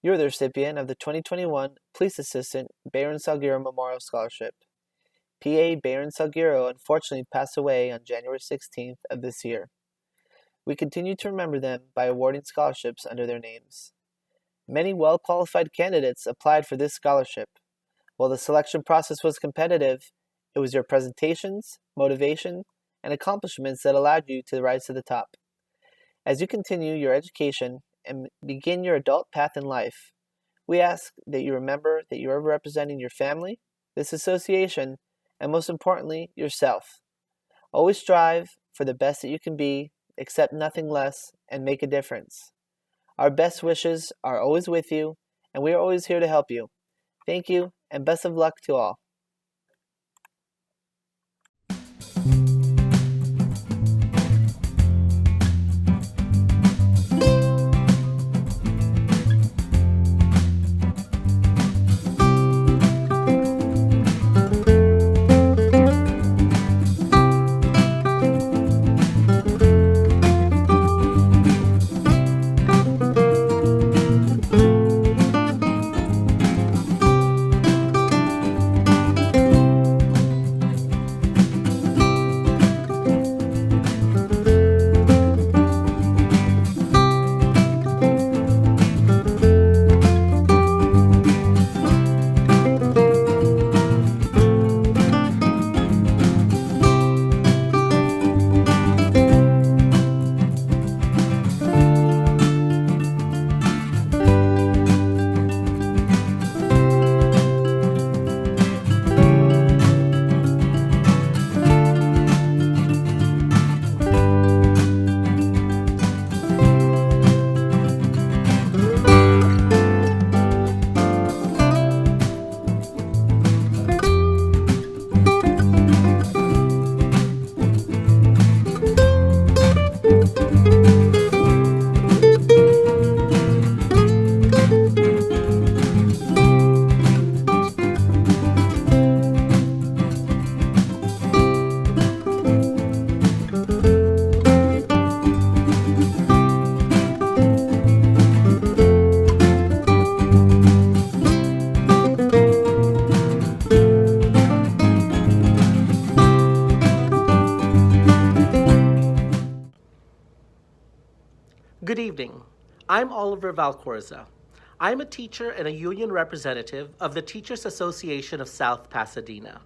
you are the recipient of the 2021 Police Assistant Baron Salguero Memorial Scholarship. PA Baron Salguero unfortunately passed away on January 16th of this year. We continue to remember them by awarding scholarships under their names. Many well-qualified candidates applied for this scholarship. While the selection process was competitive, it was your presentations, motivation, and accomplishments that allowed you to rise to the top. As you continue your education and begin your adult path in life, we ask that you remember that you are representing your family, this association, and most importantly, yourself. Always strive for the best that you can be, accept nothing less, and make a difference. Our best wishes are always with you, and we are always here to help you. Thank you, and best of luck to all. Good evening. I'm Oliver Valcorza. I'm a teacher and a union representative of the Teachers Association of South Pasadena.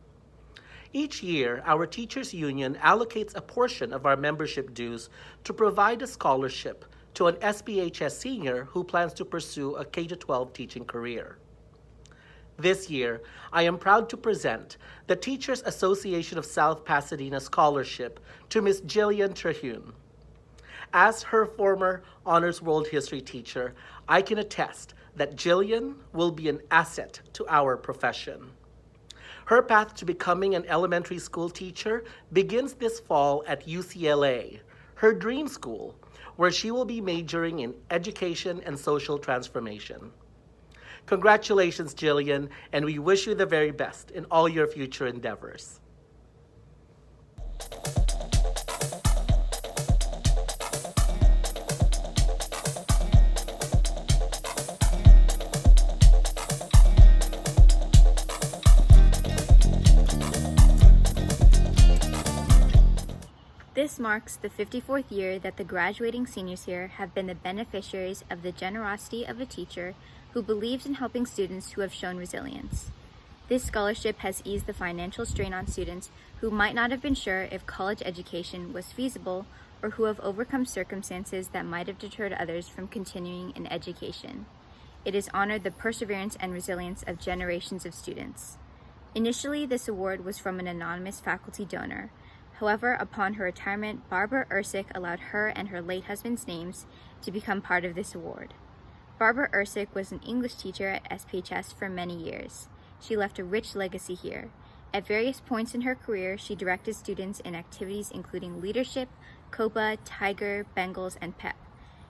Each year, our teachers union allocates a portion of our membership dues to provide a scholarship to an SPHS senior who plans to pursue a K-12 teaching career. This year, I am proud to present the Teachers Association of South Pasadena Scholarship to Ms. Jillian Terhune. As her former Honors World History teacher, I can attest that Jillian will be an asset to our profession. Her path to becoming an elementary school teacher begins this fall at UCLA, her dream school, where she will be majoring in education and social transformation. Congratulations, Jillian, and we wish you the very best in all your future endeavors. This marks the 54th year that the graduating seniors here have been the beneficiaries of the generosity of a teacher who believes in helping students who have shown resilience. This scholarship has eased the financial strain on students who might not have been sure if college education was feasible or who have overcome circumstances that might have deterred others from continuing in education. It has honored the perseverance and resilience of generations of students. Initially, this award was from an anonymous faculty donor. However, upon her retirement, Barbara Ersick allowed her and her late husband's names to become part of this award. Barbara Ersick was an English teacher at SPHS for many years. She left a rich legacy here. At various points in her career, she directed students in activities including leadership, COPA, Tiger, Bengals, and PEP.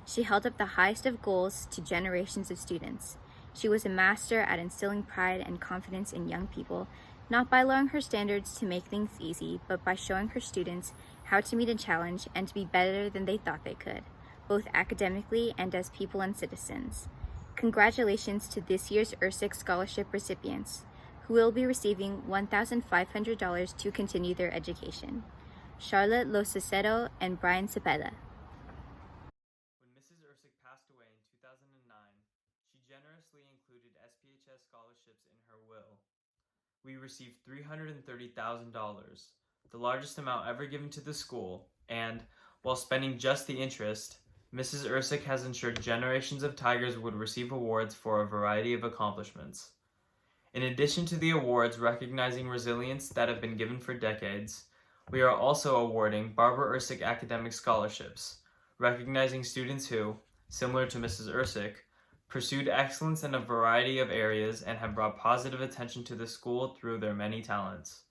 She held up the highest of goals to generations of students. She was a master at instilling pride and confidence in young people, not by lowering her standards to make things easy, but by showing her students how to meet a challenge and to be better than they thought they could, both academically and as people and citizens. Congratulations to this year's Ersick Scholarship recipients, who will be receiving $1,500 to continue their education. Charlotte Losacero and Brian Cepeda. When Mrs. Ersick passed away in 2009, she generously included SPHS scholarships in her will. We received $330,000, the largest amount ever given to the school, and, while spending just the interest, Mrs. Ersick has ensured generations of Tigers would receive awards for a variety of accomplishments. In addition to the awards recognizing resilience that have been given for decades, we are also awarding Barbara Ersick Academic Scholarships, recognizing students who, similar to Mrs. Ersick, pursued excellence in a variety of areas and have brought positive attention to the school through their many talents.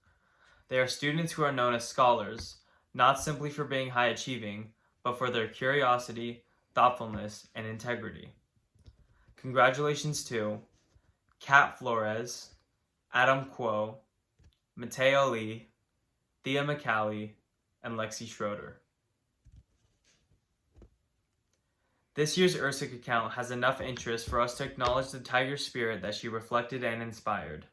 They are students who are known as scholars, not simply for being high achieving, but for their curiosity, thoughtfulness, and integrity. Congratulations to Kat Flores, Adam Kuo, Mateo Lee, Thea McCallie, and Lexi Schroeder. This year's Ersick account has enough interest for us to acknowledge the Tiger spirit that she reflected and inspired.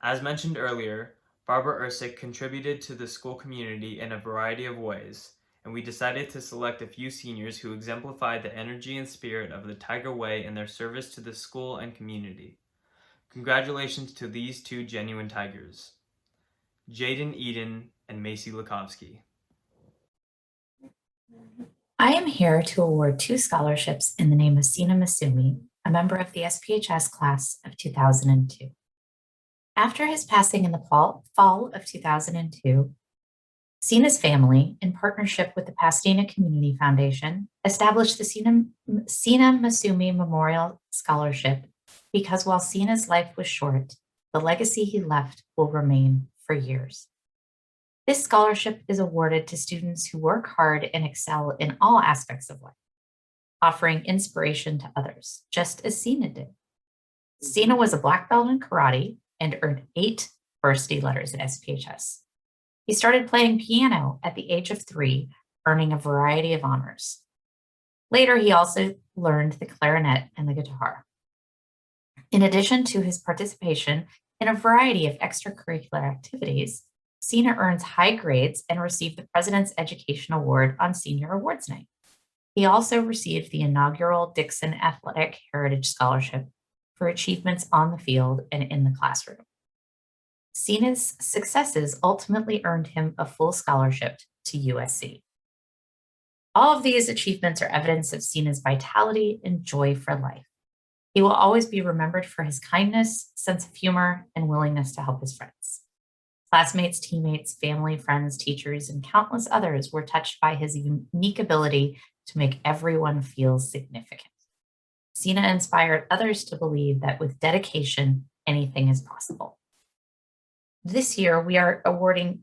As mentioned earlier, Barbara Ersick contributed to the school community in a variety of ways, and we decided to select a few seniors who exemplified the energy and spirit of the Tiger Way in their service to the school and community. Congratulations to these two genuine Tigers, Jaden Eden and Macy Lukovsky. I am here to award 2 scholarships in the name of Cena Misumi, a member of the SPHS class of 2002. After his passing in the fall of 2002, Cena's family, in partnership with the Pasadena Community Foundation, established the Cena Misumi Memorial Scholarship because while Cena's life was short, the legacy he left will remain for years. This scholarship is awarded to students who work hard and excel in all aspects of life, offering inspiration to others, just as Cena did. Cena was a black belt in karate and earned 8 varsity letters at SPHS. He started playing piano at the age of 3, earning a variety of honors. Later, he also learned the clarinet and the guitar. In addition to his participation in a variety of extracurricular activities, Cena earns high grades and received the President's Education Award on Senior Awards Night. He also received the inaugural Dixon Athletic Heritage Scholarship for achievements on the field and in the classroom. Cena's successes ultimately earned him a full scholarship to USC. All of these achievements are evidence of Cena's vitality and joy for life. He will always be remembered for his kindness, sense of humor, and willingness to help his friends. Classmates, teammates, family, friends, teachers, and countless others were touched by his unique ability to make everyone feel significant. Cena inspired others to believe that with dedication, anything is possible. This year, we are awarding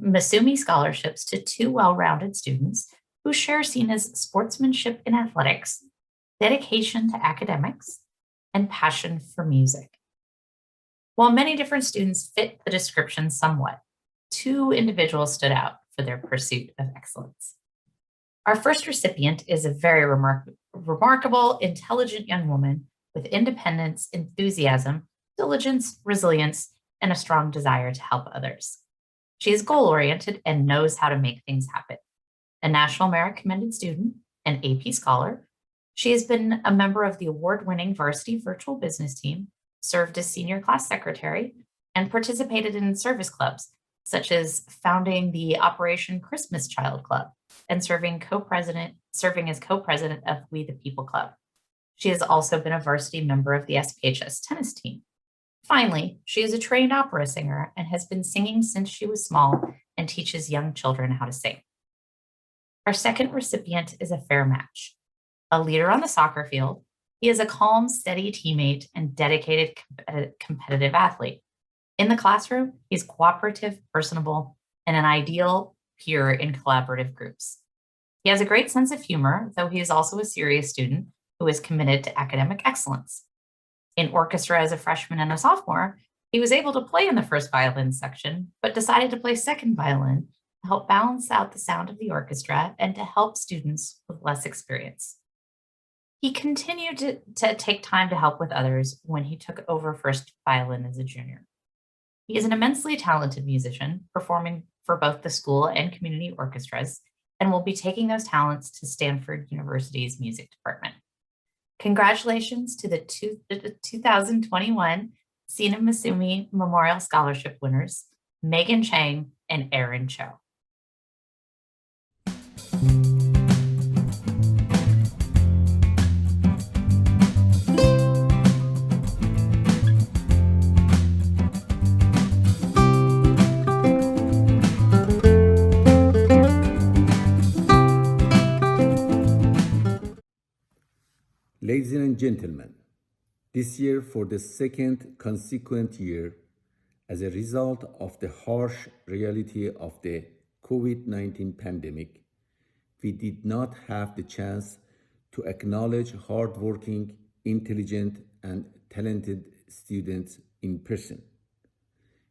Misumi scholarships to two well-rounded students who share Cena's sportsmanship in athletics, dedication to academics, and passion for music. While many different students fit the description somewhat, two individuals stood out for their pursuit of excellence. Our first recipient is a very remarkable, intelligent young woman with independence, enthusiasm, diligence, resilience, and a strong desire to help others. She is goal-oriented and knows how to make things happen. A National Merit Commended student, an AP scholar, she has been a member of the award-winning varsity virtual business team, served as senior class secretary, and participated in service clubs, such as founding the Operation Christmas Child Club and serving as co-president of We the People Club. She has also been a varsity member of the SPHS tennis team. Finally, she is a trained opera singer and has been singing since she was small and teaches young children how to sing. Our second recipient is a fair match. A leader on the soccer field, he is a calm, steady teammate and dedicated competitive athlete. In the classroom, he's cooperative, personable, and an ideal peer in collaborative groups. He has a great sense of humor, though he is also a serious student who is committed to academic excellence. In orchestra as a freshman and a sophomore, he was able to play in the first violin section, but decided to play second violin to help balance out the sound of the orchestra and to help students with less experience. He continued to take time to help with others when he took over first violin as a junior. He is an immensely talented musician, performing for both the school and community orchestras, and will be taking those talents to Stanford University's music department. Congratulations to the 2021 Cena Misumi Memorial Scholarship winners, Megan Chang and Aaron Cho. Ladies and gentlemen, this year, for the second consecutive year, as a result of the harsh reality of the COVID-19 pandemic, we did not have the chance to acknowledge hardworking, intelligent, and talented students in person.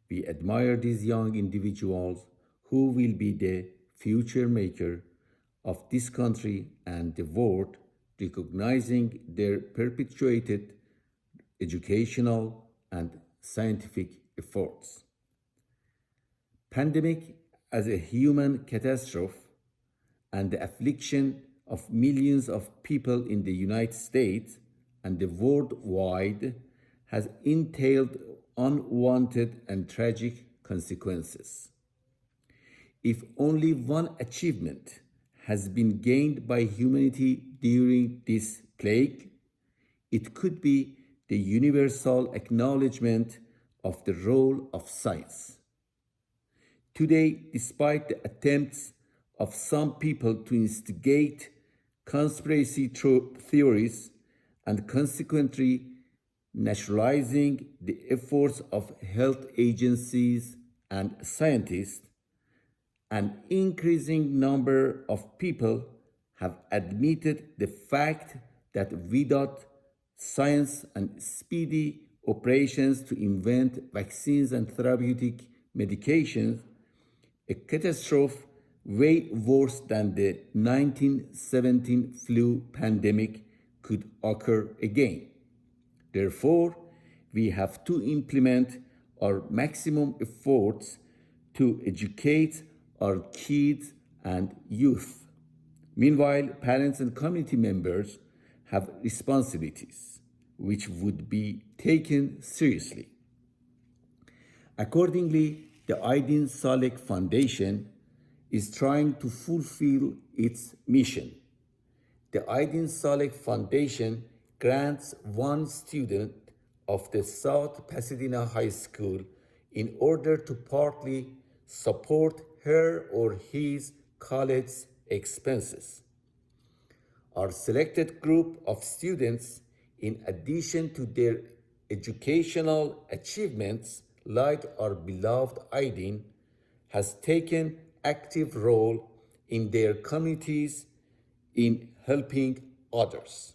We admire these young individuals who will be the future maker of this country and the world, recognizing their perpetuated educational and scientific efforts. Pandemic as a human catastrophe and the affliction of millions of people in the United States and the worldwide has entailed unwanted and tragic consequences. If only one achievement has been gained by humanity during this plague, it could be the universal acknowledgement of the role of science. Today, despite the attempts of some people to instigate conspiracy theories and consequently nationalizing the efforts of health agencies and scientists, an increasing number of people have admitted the fact that without science and speedy operations to invent vaccines and therapeutic medications, a catastrophe way worse than the 1917 flu pandemic could occur again. Therefore, we have to implement our maximum efforts to educate our kids and youth. Meanwhile, parents and community members have responsibilities which would be taken seriously. Accordingly, the Aydin Salek Foundation is trying to fulfill its mission. The Aydin Salek Foundation grants one student of the South Pasadena High School in order to partly support her or his college expenses. Our selected group of students, in addition to their educational achievements, like our beloved Aydin, has taken active role in their communities in helping others.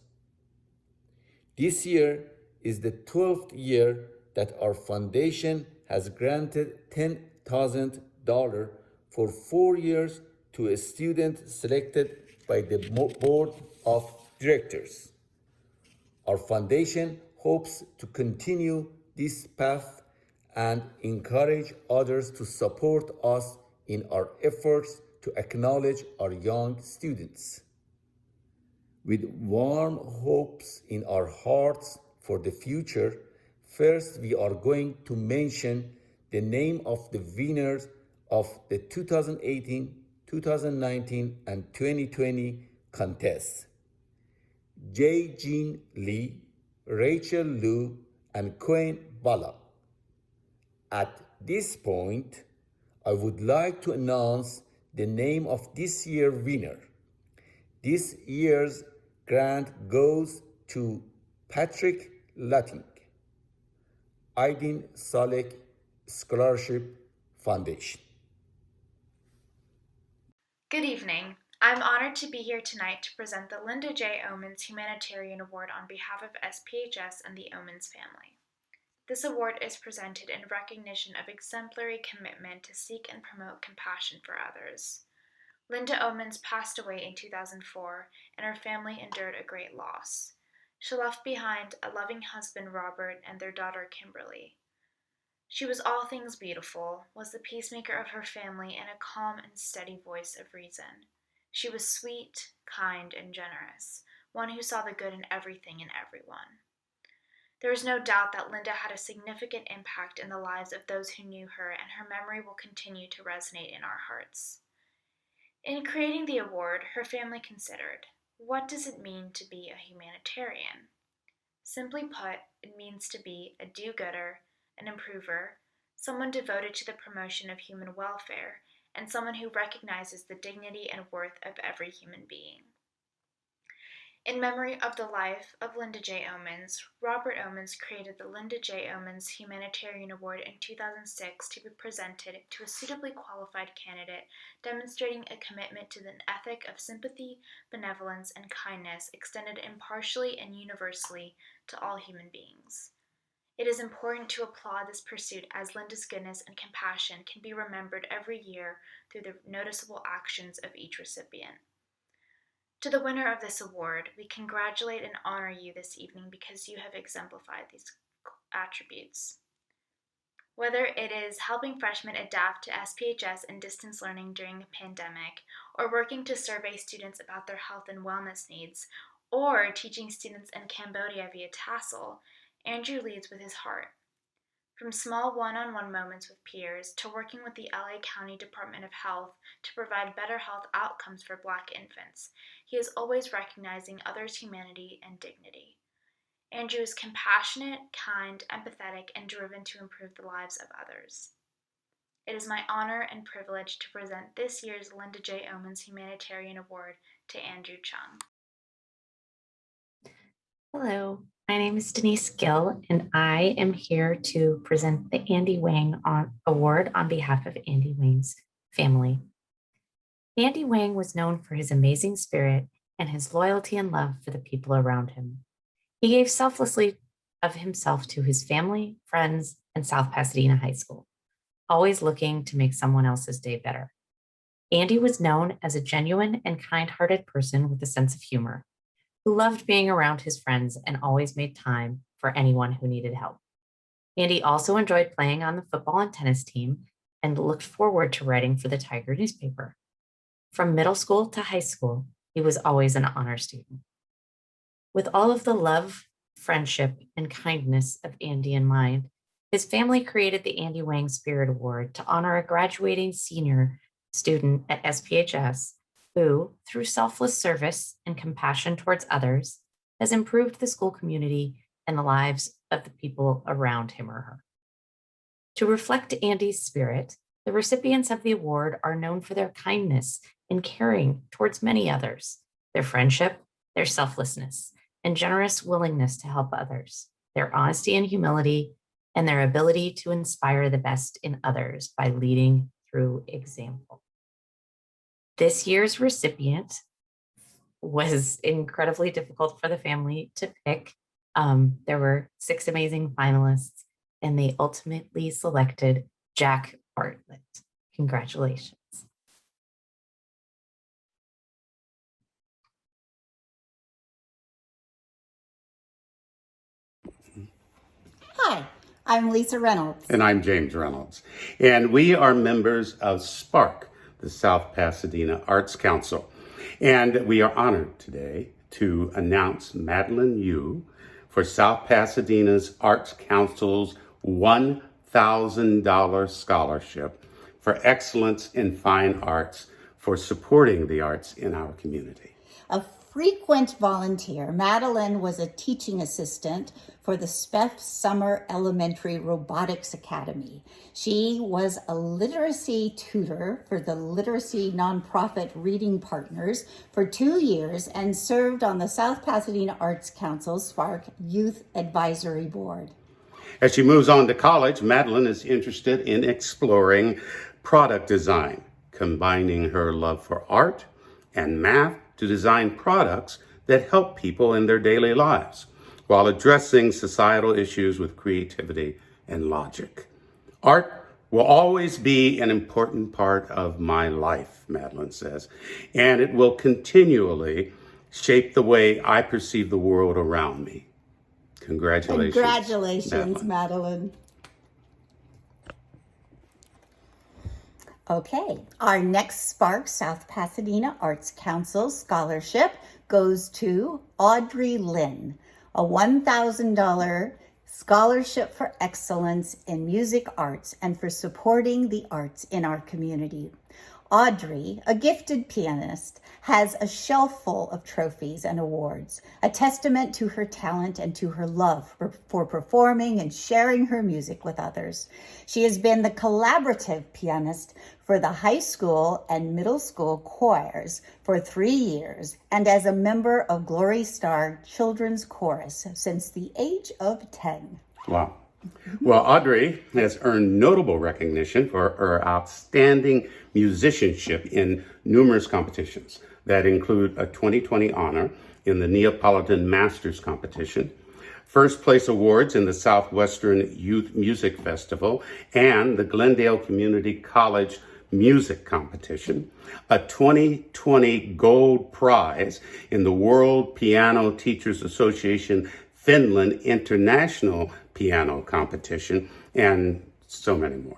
This year is the 12th year that our foundation has granted $10,000 for 4 years to a student selected by the board of directors. Our foundation hopes to continue this path and encourage others to support us in our efforts to acknowledge our young students. With warm hopes in our hearts for the future, first we are going to mention the name of the winners of the 2018, 2019, and 2020 contests. J. Jean Lee, Rachel Liu, and Quen Bala. At this point, I would like to announce the name of this year's winner. This year's grant goes to Patrick Lutting, Aydin Salek Scholarship Foundation. Good evening. I'm honored to be here tonight to present the Linda J. Omens Humanitarian Award on behalf of SPHS and the Omens family. This award is presented in recognition of exemplary commitment to seek and promote compassion for others. Linda Omens passed away in 2004, and her family endured a great loss. She left behind a loving husband, Robert, and their daughter, Kimberly. She was all things beautiful, was the peacemaker of her family, and a calm and steady voice of reason. She was sweet, kind, and generous, one who saw the good in everything and everyone. There is no doubt that Linda had a significant impact in the lives of those who knew her, and her memory will continue to resonate in our hearts. In creating the award, her family considered, what does it mean to be a humanitarian? Simply put, it means to be a do-gooder, an improver, someone devoted to the promotion of human welfare, and someone who recognizes the dignity and worth of every human being. In memory of the life of Linda J. Omens, Robert Omens created the Linda J. Omens Humanitarian Award in 2006 to be presented to a suitably qualified candidate demonstrating a commitment to the ethic of sympathy, benevolence, and kindness extended impartially and universally to all human beings. It is important to applaud this pursuit as Linda's goodness and compassion can be remembered every year through the noticeable actions of each recipient. To the winner of this award, we congratulate and honor you this evening because you have exemplified these attributes. Whether it is helping freshmen adapt to SPHS and distance learning during a pandemic, or working to survey students about their health and wellness needs, or teaching students in Cambodia via Tassel, Andrew leads with his heart. From small one-on-one moments with peers to working with the LA County Department of Health to provide better health outcomes for Black infants, he is always recognizing others' humanity and dignity. Andrew is compassionate, kind, empathetic, and driven to improve the lives of others. It is my honor and privilege to present this year's Linda J. Omens Humanitarian Award to Andrew Chung. Hello, my name is Denise Gill, and I am here to present the Andy Wang Award on behalf of Andy Wang's family. Andy Wang was known for his amazing spirit and his loyalty and love for the people around him. He gave selflessly of himself to his family, friends, and South Pasadena High School, always looking to make someone else's day better. Andy was known as a genuine and kind-hearted person with a sense of humor, who loved being around his friends and always made time for anyone who needed help. Andy also enjoyed playing on the football and tennis team and looked forward to writing for the Tiger newspaper. From middle school to high school, he he was always an honor student. With all of the love, friendship, and kindness of Andy in mind, his family created the Andy Wang Spirit Award to honor a graduating senior student at SPHS who, through selfless service and compassion towards others, has improved the school community and the lives of the people around him or her. To reflect Andy's spirit, the recipients of the award are known for their kindness and caring towards many others, their friendship, their selflessness, and generous willingness to help others, their honesty and humility, and their ability to inspire the best in others by leading through example. This year's recipient was incredibly difficult for the family to pick. There were 6 amazing finalists, and they ultimately selected Jack Bartlett. Congratulations. Hi, I'm Lisa Reynolds. And I'm James Reynolds. And we are members of SPARK, the South Pasadena Arts Council. And we are honored today to announce Madeline Yu for South Pasadena's Arts Council's $1,000 scholarship for excellence in fine arts for supporting the arts in our community. A frequent volunteer, Madeline was a teaching assistant for the SPEF Summer Elementary Robotics Academy. She was a literacy tutor for the literacy nonprofit Reading Partners for 2 years and served on the South Pasadena Arts Council SPARK Youth Advisory Board. As she moves on to college, Madeline is interested in exploring product design, combining her love for art and math to design products that help people in their daily lives while addressing societal issues with creativity and logic. Art will always be an important part of my life, Madeline says, and it will continually shape the way I perceive the world around me. Congratulations. Congratulations, Madeline. Okay, our next SPARK South Pasadena Arts Council scholarship goes to Audrey Lynn, a $1,000 scholarship for excellence in music arts and for supporting the arts in our community. Audrey, a gifted pianist, has a shelf full of trophies and awards, a testament to her talent and to her love for performing and sharing her music with others. She has been the collaborative pianist for the high school and middle school choirs for 3 years and as a member of Glory Star Children's Chorus since the age of 10. Wow. Well, Audrey has earned notable recognition for her outstanding musicianship in numerous competitions that include a 2020 honor in the Neapolitan Masters competition, first place awards in the Southwestern Youth Music Festival and the Glendale Community College Music Competition, a 2020 gold prize in the World Piano Teachers Association Finland International Piano Competition, and so many more.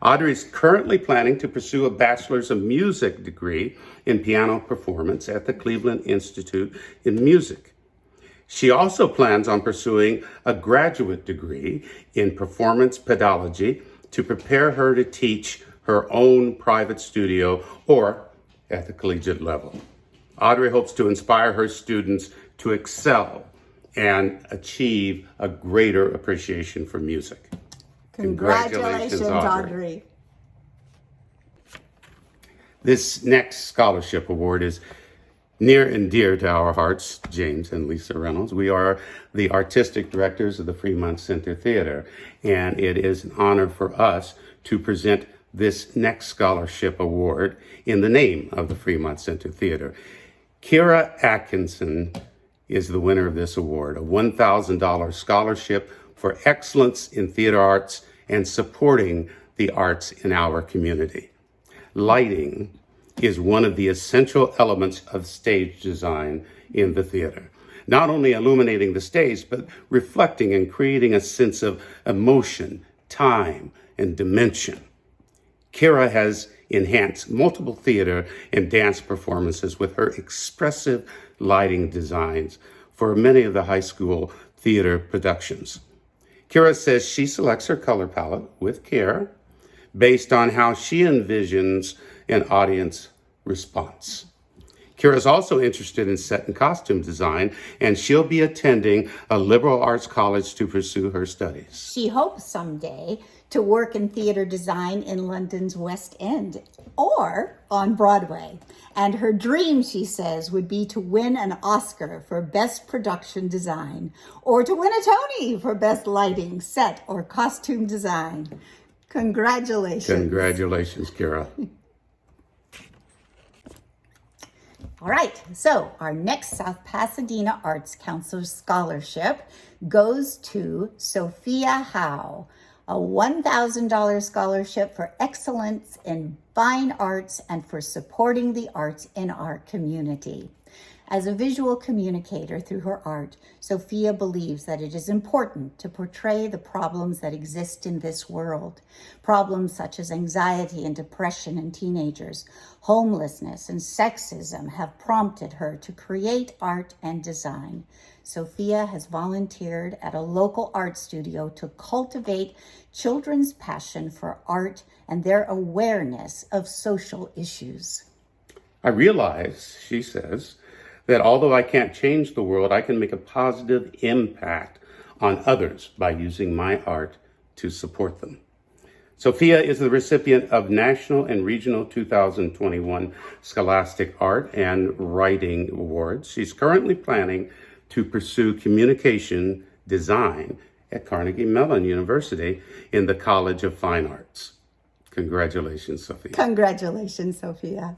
Audrey is currently planning to pursue a Bachelor's of Music degree in piano performance at the Cleveland Institute in Music. She also plans on pursuing a graduate degree in performance pedagoggy to prepare her to teach her own private studio or at the collegiate level. Audrey hopes to inspire her students to excel and achieve a greater appreciation for music. Congratulations, Audrey. This next scholarship award is near and dear to our hearts, James and Lisa Reynolds. We are the artistic directors of the Fremont Center Theater, and it is an honor for us to present this next scholarship award in the name of the Fremont Center Theater. Kira Atkinson is the winner of this award, a $1,000 scholarship for excellence in theater arts and supporting the arts in our community. Lighting is one of the essential elements of stage design in the theater, not only illuminating the stage, but reflecting and creating a sense of emotion, time, and dimension. Kira has enhance multiple theater and dance performances with her expressive lighting designs for many of the high school theater productions. Kira says she selects her color palette with care based on how she envisions an audience response. Kira is also interested in set and costume design, and she'll be attending a liberal arts college to pursue her studies. She hopes someday to work in theater design in London's West End or on Broadway. And her dream, she says, would be to win an Oscar for Best Production Design or to win a Tony for Best Lighting, Set, or Costume Design. Congratulations. Congratulations, Kira. All right, so our next South Pasadena Arts Council scholarship goes to Sophia Howe, a $1,000 scholarship for excellence in fine arts and for supporting the arts in our community. As a visual communicator through her art, Sophia believes that it is important to portray the problems that exist in this world. Problems such as anxiety and depression in teenagers, homelessness, and sexism have prompted her to create art and design. Sophia has volunteered at a local art studio to cultivate children's passion for art and their awareness of social issues. I realize, she says, that although I can't change the world, I can make a positive impact on others by using my art to support them. Sophia is the recipient of National and Regional 2021 Scholastic Art and Writing Awards. She's currently planning to pursue communication design at Carnegie Mellon University in the College of Fine Arts. Congratulations, Sophia. Congratulations, Sophia.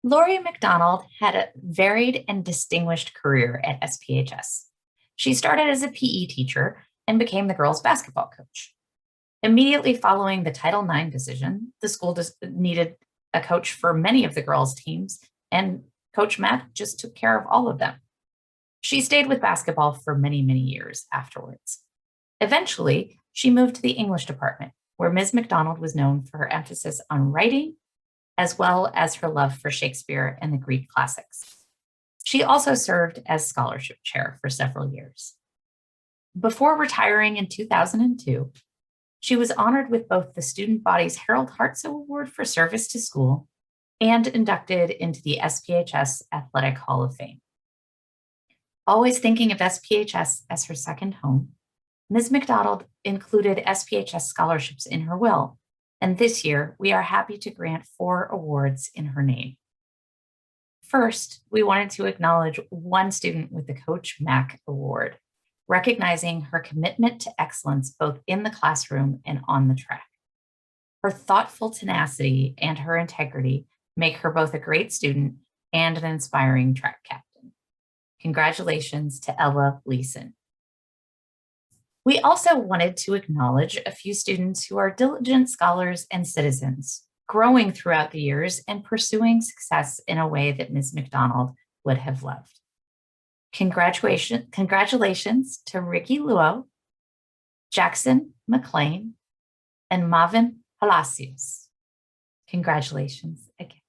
Lori McDonald had a varied and distinguished career at SPHS. She started as a PE teacher and became the girls' basketball coach. Immediately following the Title IX decision, the school needed a coach for many of the girls' teams, and Coach Matt just took care of all of them. She stayed with basketball for many, many years afterwards. Eventually, she moved to the English department, where Ms. McDonald was known for her emphasis on writing, as well as her love for Shakespeare and the Greek classics. She also served as scholarship chair for several years. Before retiring in 2002, she was honored with both the student body's Harold Hartzo Award for service to school and inducted into the SPHS Athletic Hall of Fame. Always thinking of SPHS as her second home, Ms. McDonald included SPHS scholarships in her will, and this year we are happy to grant 4 awards in her name. First, we wanted to acknowledge one student with the Coach Mack Award, recognizing her commitment to excellence both in the classroom and on the track. Her thoughtful tenacity and her integrity make her both a great student and an inspiring track captain. Congratulations to Ella Leeson. We also wanted to acknowledge a few students who are diligent scholars and citizens, growing throughout the years and pursuing success in a way that Ms. McDonald would have loved. Congratulations to Ricky Luo, Jackson McLean, and Marvin Palacios. Congratulations again.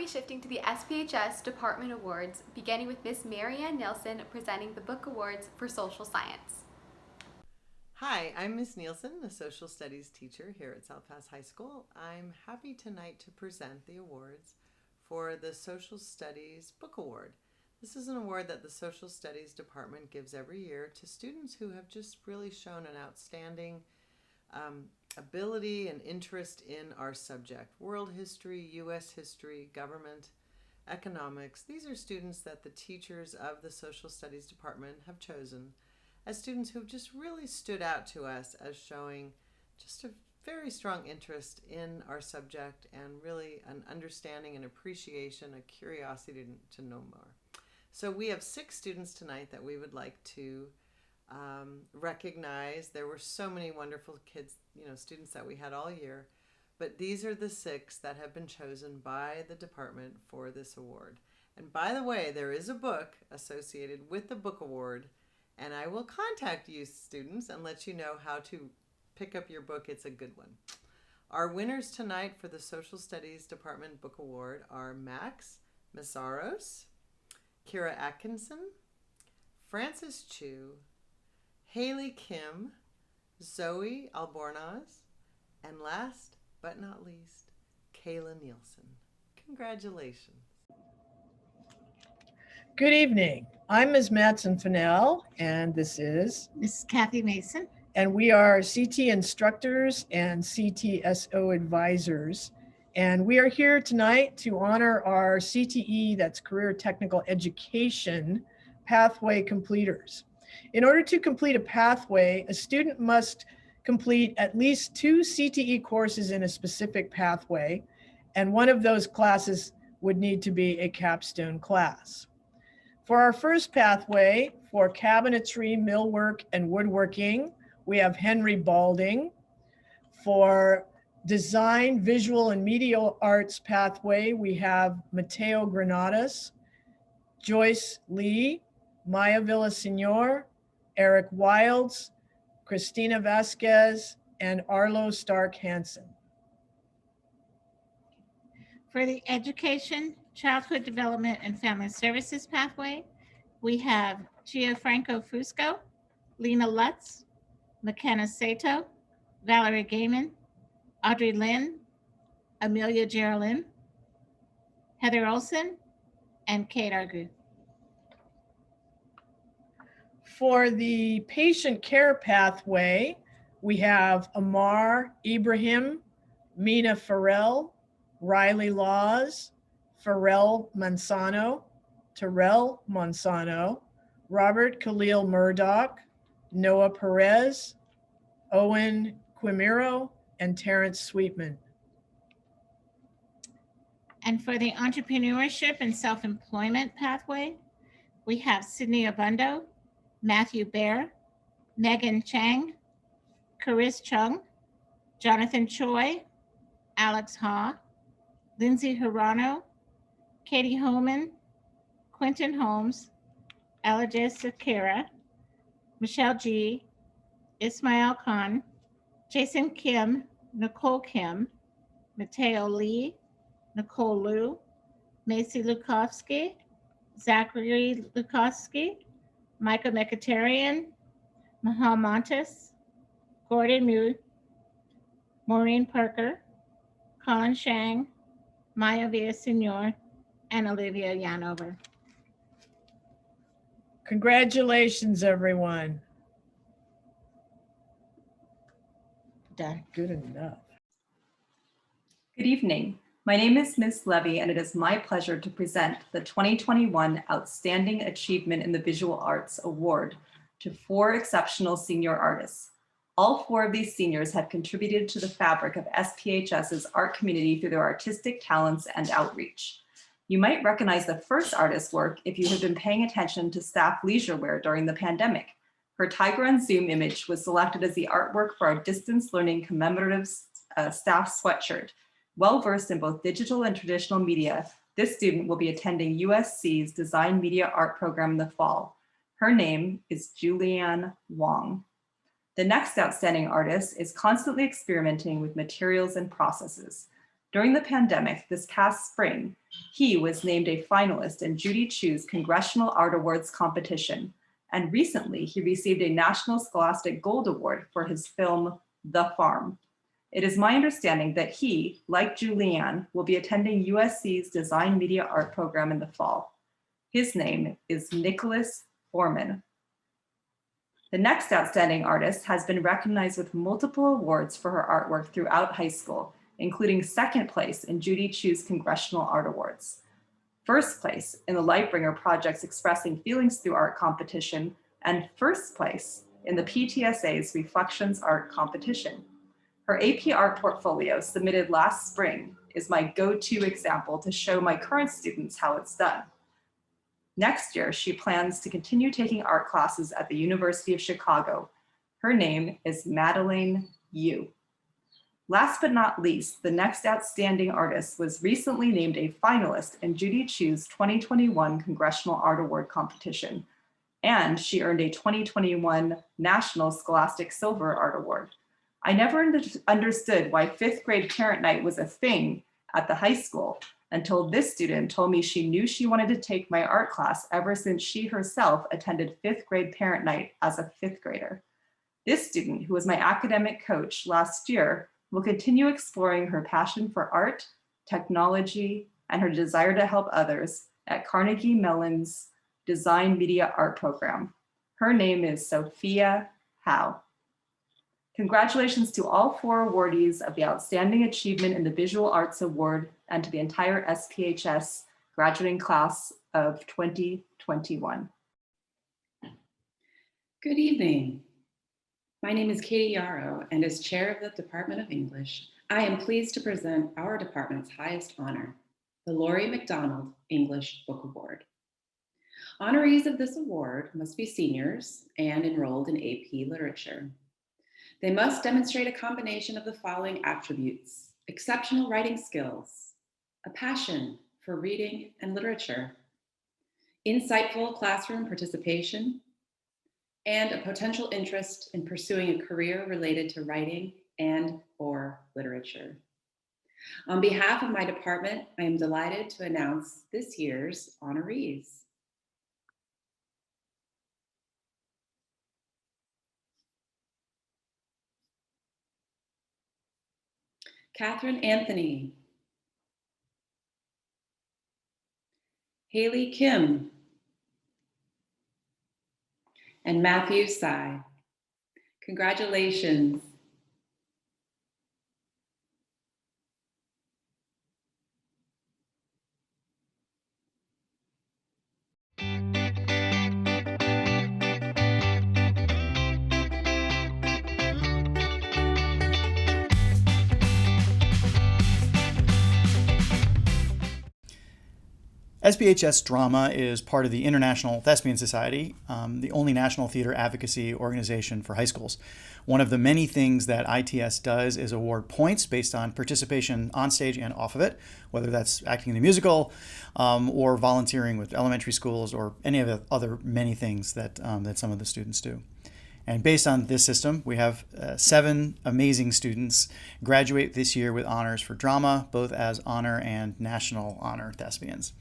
Shifting to the SPHS Department Awards, beginning with Miss Marianne Nielsen presenting the Book Awards for Social Science. Hi, I'm Ms. Nielsen, a social studies teacher here at South Pass High School. I'm happy tonight to present the awards for the Social Studies Book Award. This is an award that the Social Studies Department gives every year to students who have just really shown an outstanding ability and interest in our subject, world history, U.S. history, government, economics. These are students that the teachers of the social studies department have chosen as students who have just really stood out to us as showing just a very strong interest in our subject and really an understanding and appreciation, a curiosity to know more. So we have 6 students tonight that we would like to recognize. There were so many wonderful kids, students that we had all year, but these are the 6 that have been chosen by the department for this award. And by the way, there is a book associated with the book award, and I will contact you students and let you know how to pick up your book. It's a good one. Our winners tonight for the Social Studies Department Book Award are Max Mazaros, Kira Atkinson, Francis Chu, Haley Kim, Zoe Albornoz, and last but not least, Kayla Nielsen. Congratulations. Good evening. I'm Ms. Madsen Fennell, and this is Mrs. Kathy Mason. And we are CT instructors and CTSO advisors. And we are here tonight to honor our CTE, that's Career Technical Education, pathway completers. In order to complete a pathway, a student must complete at least 2 CTE courses in a specific pathway, and one of those classes would need to be a capstone class. For our first pathway, for cabinetry, millwork, and woodworking, we have Henry Balding. For design, visual, and media arts pathway, we have Mateo Granados, Joyce Lee, Maya Villasenor, Eric Wilds, Christina Vasquez, and Arlo Stark Hansen. For the education, childhood development, and family services pathway, we have Gianfranco Fusco, Lena Lutz, McKenna Sato, Valerie Gaiman, Audrey Lynn, Amelia Geraldine, Heather Olson, and Kate Argu. For the patient care pathway, we have Amar Ibrahim, Mina Farrell, Riley Laws, Farrell Mansano, Terrell Mansano, Robert Khalil Murdoch, Noah Perez, Owen Quimiro, and Terrence Sweetman. And for the entrepreneurship and self-employment pathway, we have Sydney Abundo, Matthew Baer, Megan Chang, Charis Chung, Jonathan Choi, Alex Ha, Lindsay Hirano, Katie Homan, Quentin Holmes, Elijah Sakira, Michelle G, Ismail Khan, Jason Kim, Nicole Kim, Mateo Lee, Nicole Liu, Macy Lukowski, Zachary Lukowski, Micah Mekatarian, Mahal Montes, Gordon Mew, Maureen Parker, Colin Shang, Maya Villasenor, and Olivia Yanover. Congratulations, everyone. Done. Good enough. Good evening. My name is Ms. Levy, and it is my pleasure to present the 2021 Outstanding Achievement in the Visual Arts Award to 4 exceptional senior artists. All 4 of these seniors have contributed to the fabric of SPHS's art community through their artistic talents and outreach. You might recognize the first artist's work if you have been paying attention to staff leisure wear during the pandemic. Her Tiger on Zoom image was selected as the artwork for our distance learning commemorative staff sweatshirt. Well-versed in both digital and traditional media, this student will be attending USC's Design Media Art program in the fall. Her name is Julianne Wang. The next outstanding artist is constantly experimenting with materials and processes. During the pandemic this past spring, he was named a finalist in Judy Chu's Congressional Art Awards competition, and recently he received a National Scholastic Gold Award for his film, The Farm. It is my understanding that he, like Julianne, will be attending USC's Design Media Art program in the fall. His name is Nicholas Foreman. The next outstanding artist has been recognized with multiple awards for her artwork throughout high school, including second place in Judy Chu's Congressional Art Awards. first place in the Lightbringer Project's Expressing Feelings Through Art competition, and first place in the PTSA's Reflections Art competition. Her AP Art portfolio, submitted last spring, is my go-to example to show my current students how it's done. Next year, she plans to continue taking art classes at the University of Chicago. Her name is Madeleine Yu. Last but not least, the next outstanding artist was recently named a finalist in Judy Chu's 2021 Congressional Art Award competition, and she earned a 2021 National Scholastic Silver Art Award. I never understood why fifth grade parent night was a thing at the high school until this student told me she knew she wanted to take my art class ever since she herself attended fifth grade parent night as a fifth grader. This student, who was my academic coach last year, will continue exploring her passion for art, technology, and her desire to help others at Carnegie Mellon's Design Media Art Program. Her name is Sophia Howe. Congratulations to all 4 awardees of the Outstanding Achievement in the Visual Arts Award and to the entire SPHS graduating class of 2021. Good evening. My name is Katie Yarrow, and as chair of the Department of English, I am pleased to present our department's highest honor, the Laurie McDonald English Book Award. Honorees of this award must be seniors and enrolled in AP Literature. They must demonstrate a combination of the following attributes: exceptional writing skills, a passion for reading and literature, insightful classroom participation, and a potential interest in pursuing a career related to writing and/or literature. On behalf of my department, I am delighted to announce this year's honorees. Catherine Anthony, Haley Kim, and Matthew Tsai. Congratulations. SPHS Drama is part of the International Thespian Society, the only national theater advocacy organization for high schools. One of the many things that ITS does is award points based on participation on stage and off of it, whether that's acting in a musical or volunteering with elementary schools or any of the other many things that, that some of the students do. And based on this system, we have 7 amazing students graduate this year with honors for drama, both as honor and national honor thespians.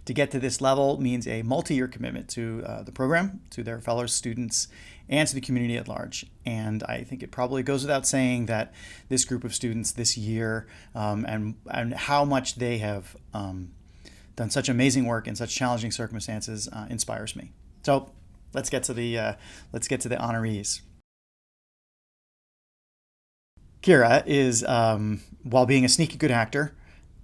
To get to this level means a multi-year commitment to the program, to their fellow students, and to the community at large. And I think it probably goes without saying that this group of students this year and how much they have done such amazing work in such challenging circumstances inspires me. So let's get to the honorees. Kira is, while being a sneaky good actor,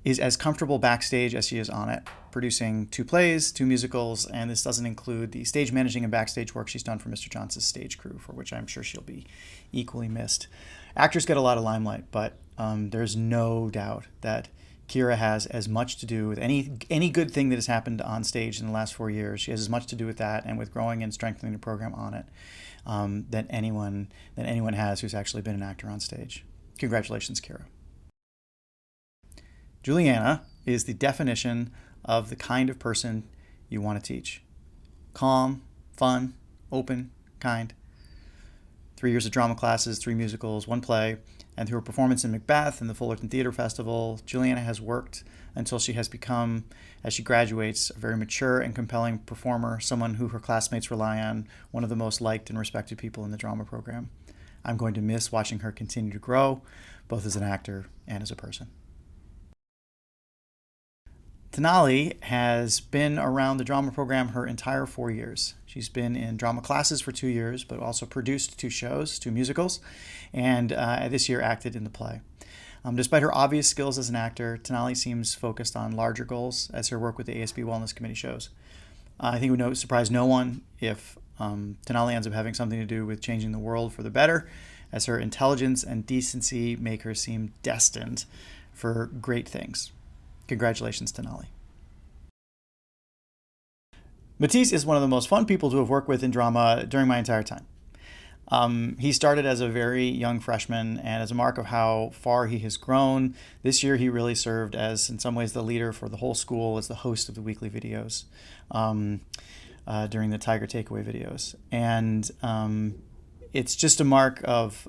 is as comfortable backstage as she is on it, producing 2 plays, 2 musicals, and this doesn't include the stage managing and backstage work she's done for Mr. Johnson's stage crew, for which I'm sure she'll be equally missed. Actors get a lot of limelight, but there's no doubt that Kira has as much to do with any good thing that has happened on stage in the last 4 years. She has as much to do with that and with growing and strengthening the program on it than anyone has who's actually been an actor on stage. Congratulations, Kira. Juliana is the definition of the kind of person you want to teach. Calm, fun, open, kind. 3 years of drama classes, 3 musicals, 1 play, and through her performance in Macbeth and the Fullerton Theater Festival, Juliana has worked until she has become, as she graduates, a very mature and compelling performer, someone who her classmates rely on, one of the most liked and respected people in the drama program. I'm going to miss watching her continue to grow, both as an actor and as a person. Tenali has been around the drama program her entire 4 years. She's been in drama classes for 2 years, but also produced 2 shows, 2 musicals, and this year acted in the play. Despite her obvious skills as an actor, Tenali seems focused on larger goals, as her work with the ASB Wellness Committee shows. I think it would surprise no one if Tenali ends up having something to do with changing the world for the better, as her intelligence and decency make her seem destined for great things. Congratulations, Tenali. Matisse is one of the most fun people to have worked with in drama during my entire time. He started as a very young freshman, and as a mark of how far he has grown, this year he really served as, in some ways, the leader for the whole school as the host of the weekly videos during the Tiger Takeaway videos. And it's just a mark of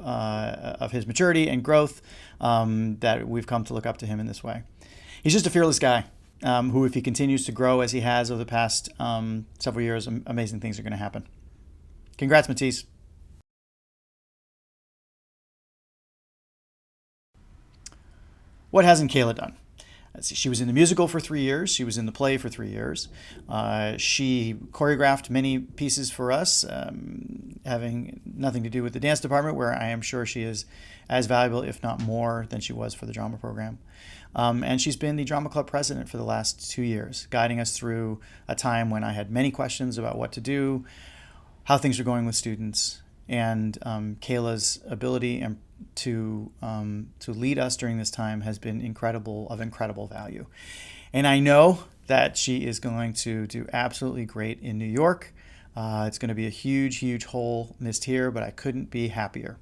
his maturity and growth that we've come to look up to him in this way. He's just a fearless guy who, if he continues to grow as he has over the past several years, amazing things are going to happen. Congrats, Matisse. What hasn't Kayla done? She was in the musical for 3 years. She was in the play for 3 years. She choreographed many pieces for us, having nothing to do with the dance department, where I am sure she is as valuable, if not more, than she was for the drama program. And she's been the drama club president for the last 2 years, guiding us through a time when I had many questions about what to do, how things are going with students, and Kayla's ability to lead us during this time has been of incredible value. And I know that she is going to do absolutely great in New York. It's going to be a huge, huge hole missed here, but I couldn't be happier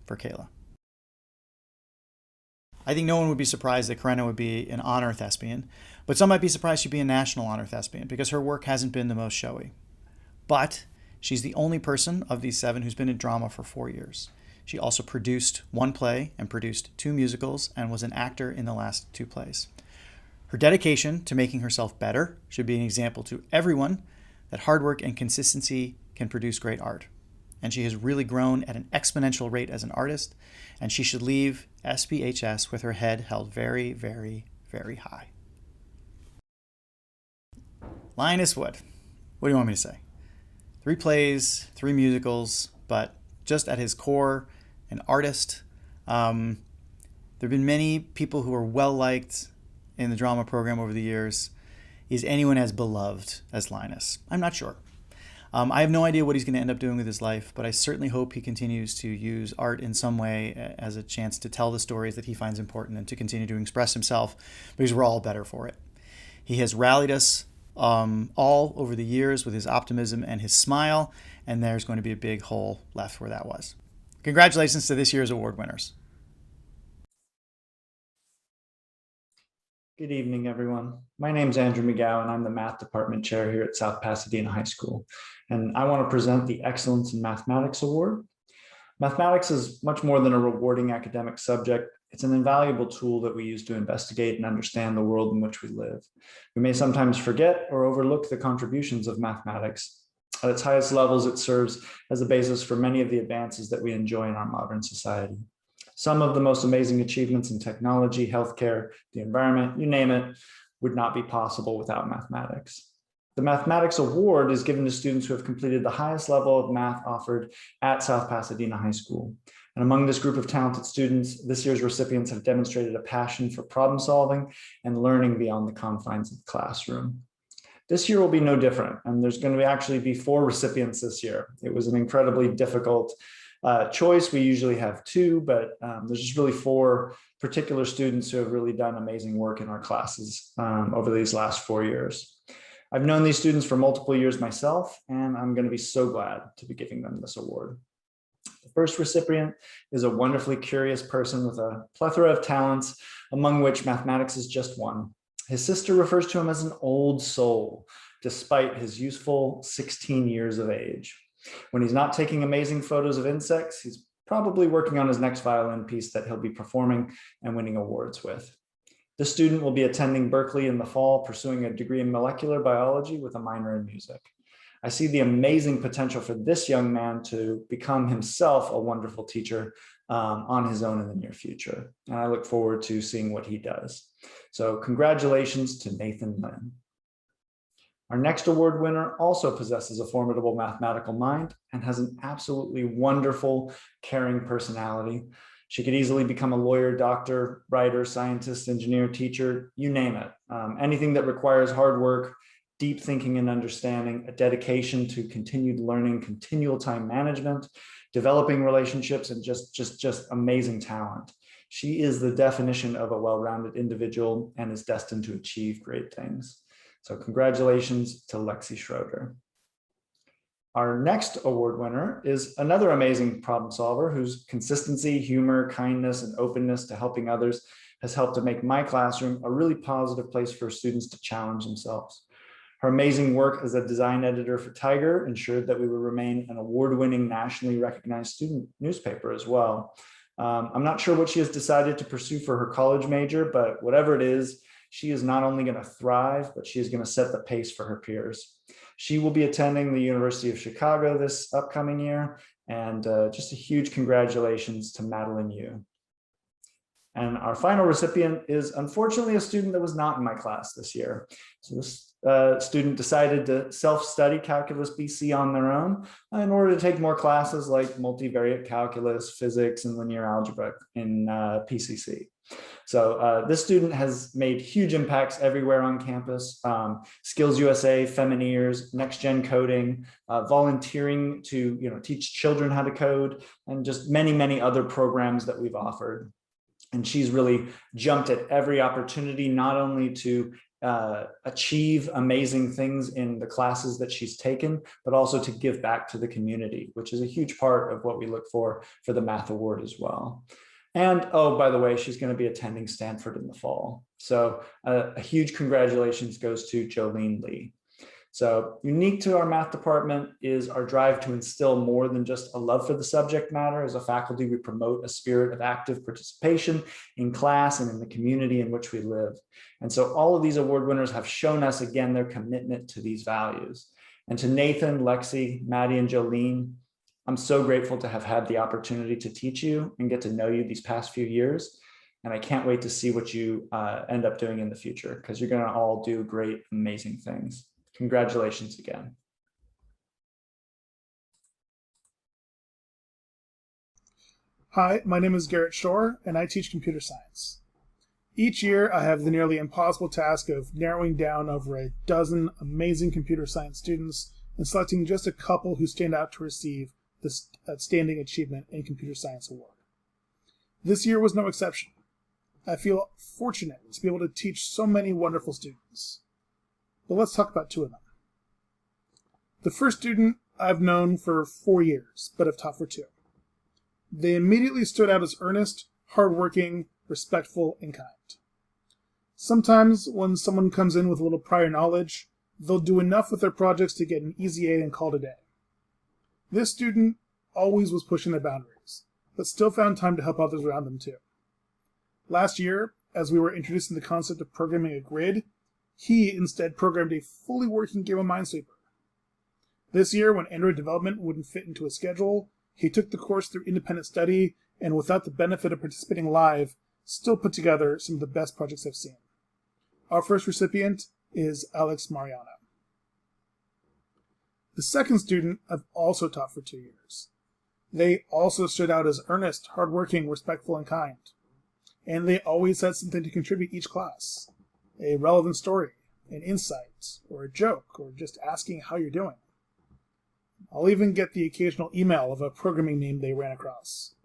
for Kayla. I think no one would be surprised that Karenna would be an honor thespian, but some might be surprised she'd be a national honor thespian because her work hasn't been the most showy. But she's the only person of these 7 who's been in drama for 4 years. She also produced 1 play and produced 2 musicals and was an actor in the last 2 plays. Her dedication to making herself better should be an example to everyone that hard work and consistency can produce great art. And she has really grown at an exponential rate as an artist, and she should leave SPHS with her head held very, very, very high. Linus Wood. What do you want me to say? 3 plays, 3 musicals, but just at his core, an artist. There have been many people who are well-liked in the drama program over the years. Is anyone as beloved as Linus? I'm not sure. I have no idea what he's going to end up doing with his life, but I certainly hope he continues to use art in some way as a chance to tell the stories that he finds important and to continue to express himself, because we're all better for it. He has rallied us all over the years with his optimism and his smile, and there's going to be a big hole left where that was. Congratulations to this year's award winners. Good evening, everyone. My name is Andrew McGowan, and I'm the math department chair here at South Pasadena High School. And I want to present the Excellence in Mathematics Award. Mathematics is much more than a rewarding academic subject. It's an invaluable tool that we use to investigate and understand the world in which we live. We may sometimes forget or overlook the contributions of mathematics. At its highest levels, it serves as a basis for many of the advances that we enjoy in our modern society. Some of the most amazing achievements in technology, healthcare, the environment, you name it, would not be possible without mathematics. The Mathematics Award is given to students who have completed the highest level of math offered at South Pasadena High School. And among this group of talented students, this year's recipients have demonstrated a passion for problem solving and learning beyond the confines of the classroom. This year will be no different, and there's going to actually be 4 recipients this year. It was an incredibly difficult choice. We usually have 2, but there's just really 4 particular students who have really done amazing work in our classes over these last 4 years. I've known these students for multiple years myself, and I'm going to be so glad to be giving them this award. The first recipient is a wonderfully curious person with a plethora of talents, among which mathematics is just one. His sister refers to him as an old soul, despite his youthful 16 years of age. When he's not taking amazing photos of insects, he's probably working on his next violin piece that he'll be performing and winning awards with. This student will be attending Berkeley in the fall, pursuing a degree in molecular biology with a minor in music. I see the amazing potential for this young man to become himself a wonderful teacher on his own in the near future. And I look forward to seeing what he does. So congratulations to Nathan Lynn. Our next award winner also possesses a formidable mathematical mind and has an absolutely wonderful, caring personality. She could easily become a lawyer, doctor, writer, scientist, engineer, teacher, you name it. Anything that requires hard work, deep thinking and understanding, a dedication to continued learning, continual time management, developing relationships, and just amazing talent. She is the definition of a well-rounded individual and is destined to achieve great things. So congratulations to Lexi Schroeder. Our next award winner is another amazing problem solver whose consistency, humor, kindness, and openness to helping others has helped to make my classroom a really positive place for students to challenge themselves. Her amazing work as a design editor for Tiger ensured that we would remain an award-winning, nationally recognized student newspaper as well. I'm not sure what she has decided to pursue for her college major, but whatever it is, she is not only going to thrive, but she is going to set the pace for her peers. She will be attending the University of Chicago this upcoming year, and just a huge congratulations to Madeline Yu. And our final recipient is unfortunately a student that was not in my class this year. So this student decided to self-study Calculus BC on their own in order to take more classes like multivariate calculus, physics, and linear algebra in PCC. So this student has made huge impacts everywhere on campus. Skills USA, Femineers, Next Gen Coding, volunteering to teach children how to code, and just many, many other programs that we've offered. And she's really jumped at every opportunity, not only to achieve amazing things in the classes that she's taken, but also to give back to the community, which is a huge part of what we look for the Math Award as well. And oh, by the way, she's going to be attending Stanford in the fall. So a huge congratulations goes to Jolene Lee. So unique to our math department is our drive to instill more than just a love for the subject matter. As a faculty, we promote a spirit of active participation in class and in the community in which we live. And so all of these award winners have shown us again their commitment to these values. And to Nathan, Lexi, Maddie, and Jolene, I'm so grateful to have had the opportunity to teach you and get to know you these past few years. And I can't wait to see what you end up doing in the future, because you're going to all do great, amazing things. Congratulations again. Hi, my name is Garrett Shore, and I teach computer science. Each year, I have the nearly impossible task of narrowing down over a dozen amazing computer science students and selecting just a couple who stand out to receive this Outstanding Achievement in Computer Science Award. This year was no exception. I feel fortunate to be able to teach so many wonderful students. But let's talk about two of them. The first student I've known for 4 years, but have taught for 2. They immediately stood out as earnest, hardworking, respectful, and kind. Sometimes when someone comes in with a little prior knowledge, they'll do enough with their projects to get an easy A and call it a day. This student always was pushing their boundaries, but still found time to help others around them too. Last year, as we were introducing the concept of programming a grid, he instead programmed a fully working game of Minesweeper. This year, when Android development wouldn't fit into his schedule, he took the course through independent study and, without the benefit of participating live, still put together some of the best projects I've seen. Our first recipient is Alex Mariano. The second student I've also taught for 2 years. They also stood out as earnest, hardworking, respectful, and kind. And they always had something to contribute each class. A relevant story, an insight, or a joke, or just asking how you're doing. I'll even get the occasional email of a programming meme they ran across.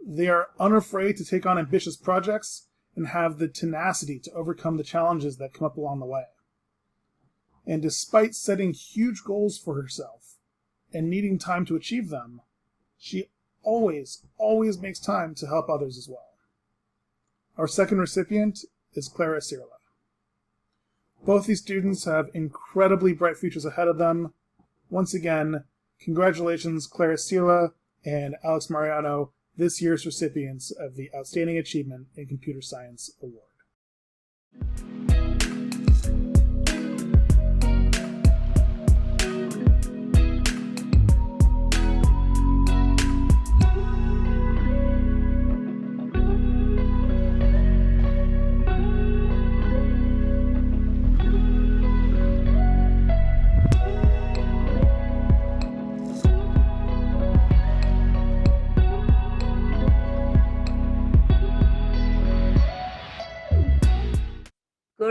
They are unafraid to take on ambitious projects and have the tenacity to overcome the challenges that come up along the way. And despite setting huge goals for herself and needing time to achieve them, she always makes time to help others as well. Our second recipient is Clara Sirla. Both these students have incredibly bright futures ahead of them. Once again, congratulations, Clara Sirla and Alex Mariano, this year's recipients of the Outstanding Achievement in Computer Science Award.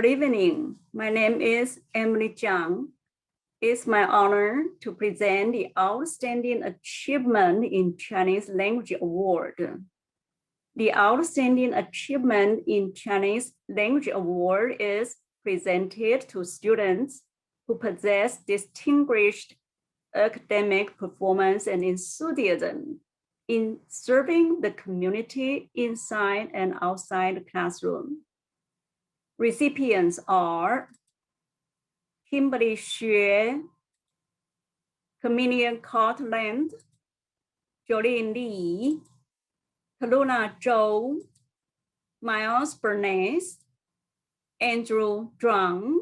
Good evening. My name is Emily Zhang. It's my honor to present the Outstanding Achievement in Chinese Language Award. The Outstanding Achievement in Chinese Language Award is presented to students who possess distinguished academic performance and enthusiasm in serving the community inside and outside the classroom. Recipients are Kimberly Xue, Camilla Cortland, Jolene Lee, Kaluna Zhou, Miles Bernays, Andrew Zhuang,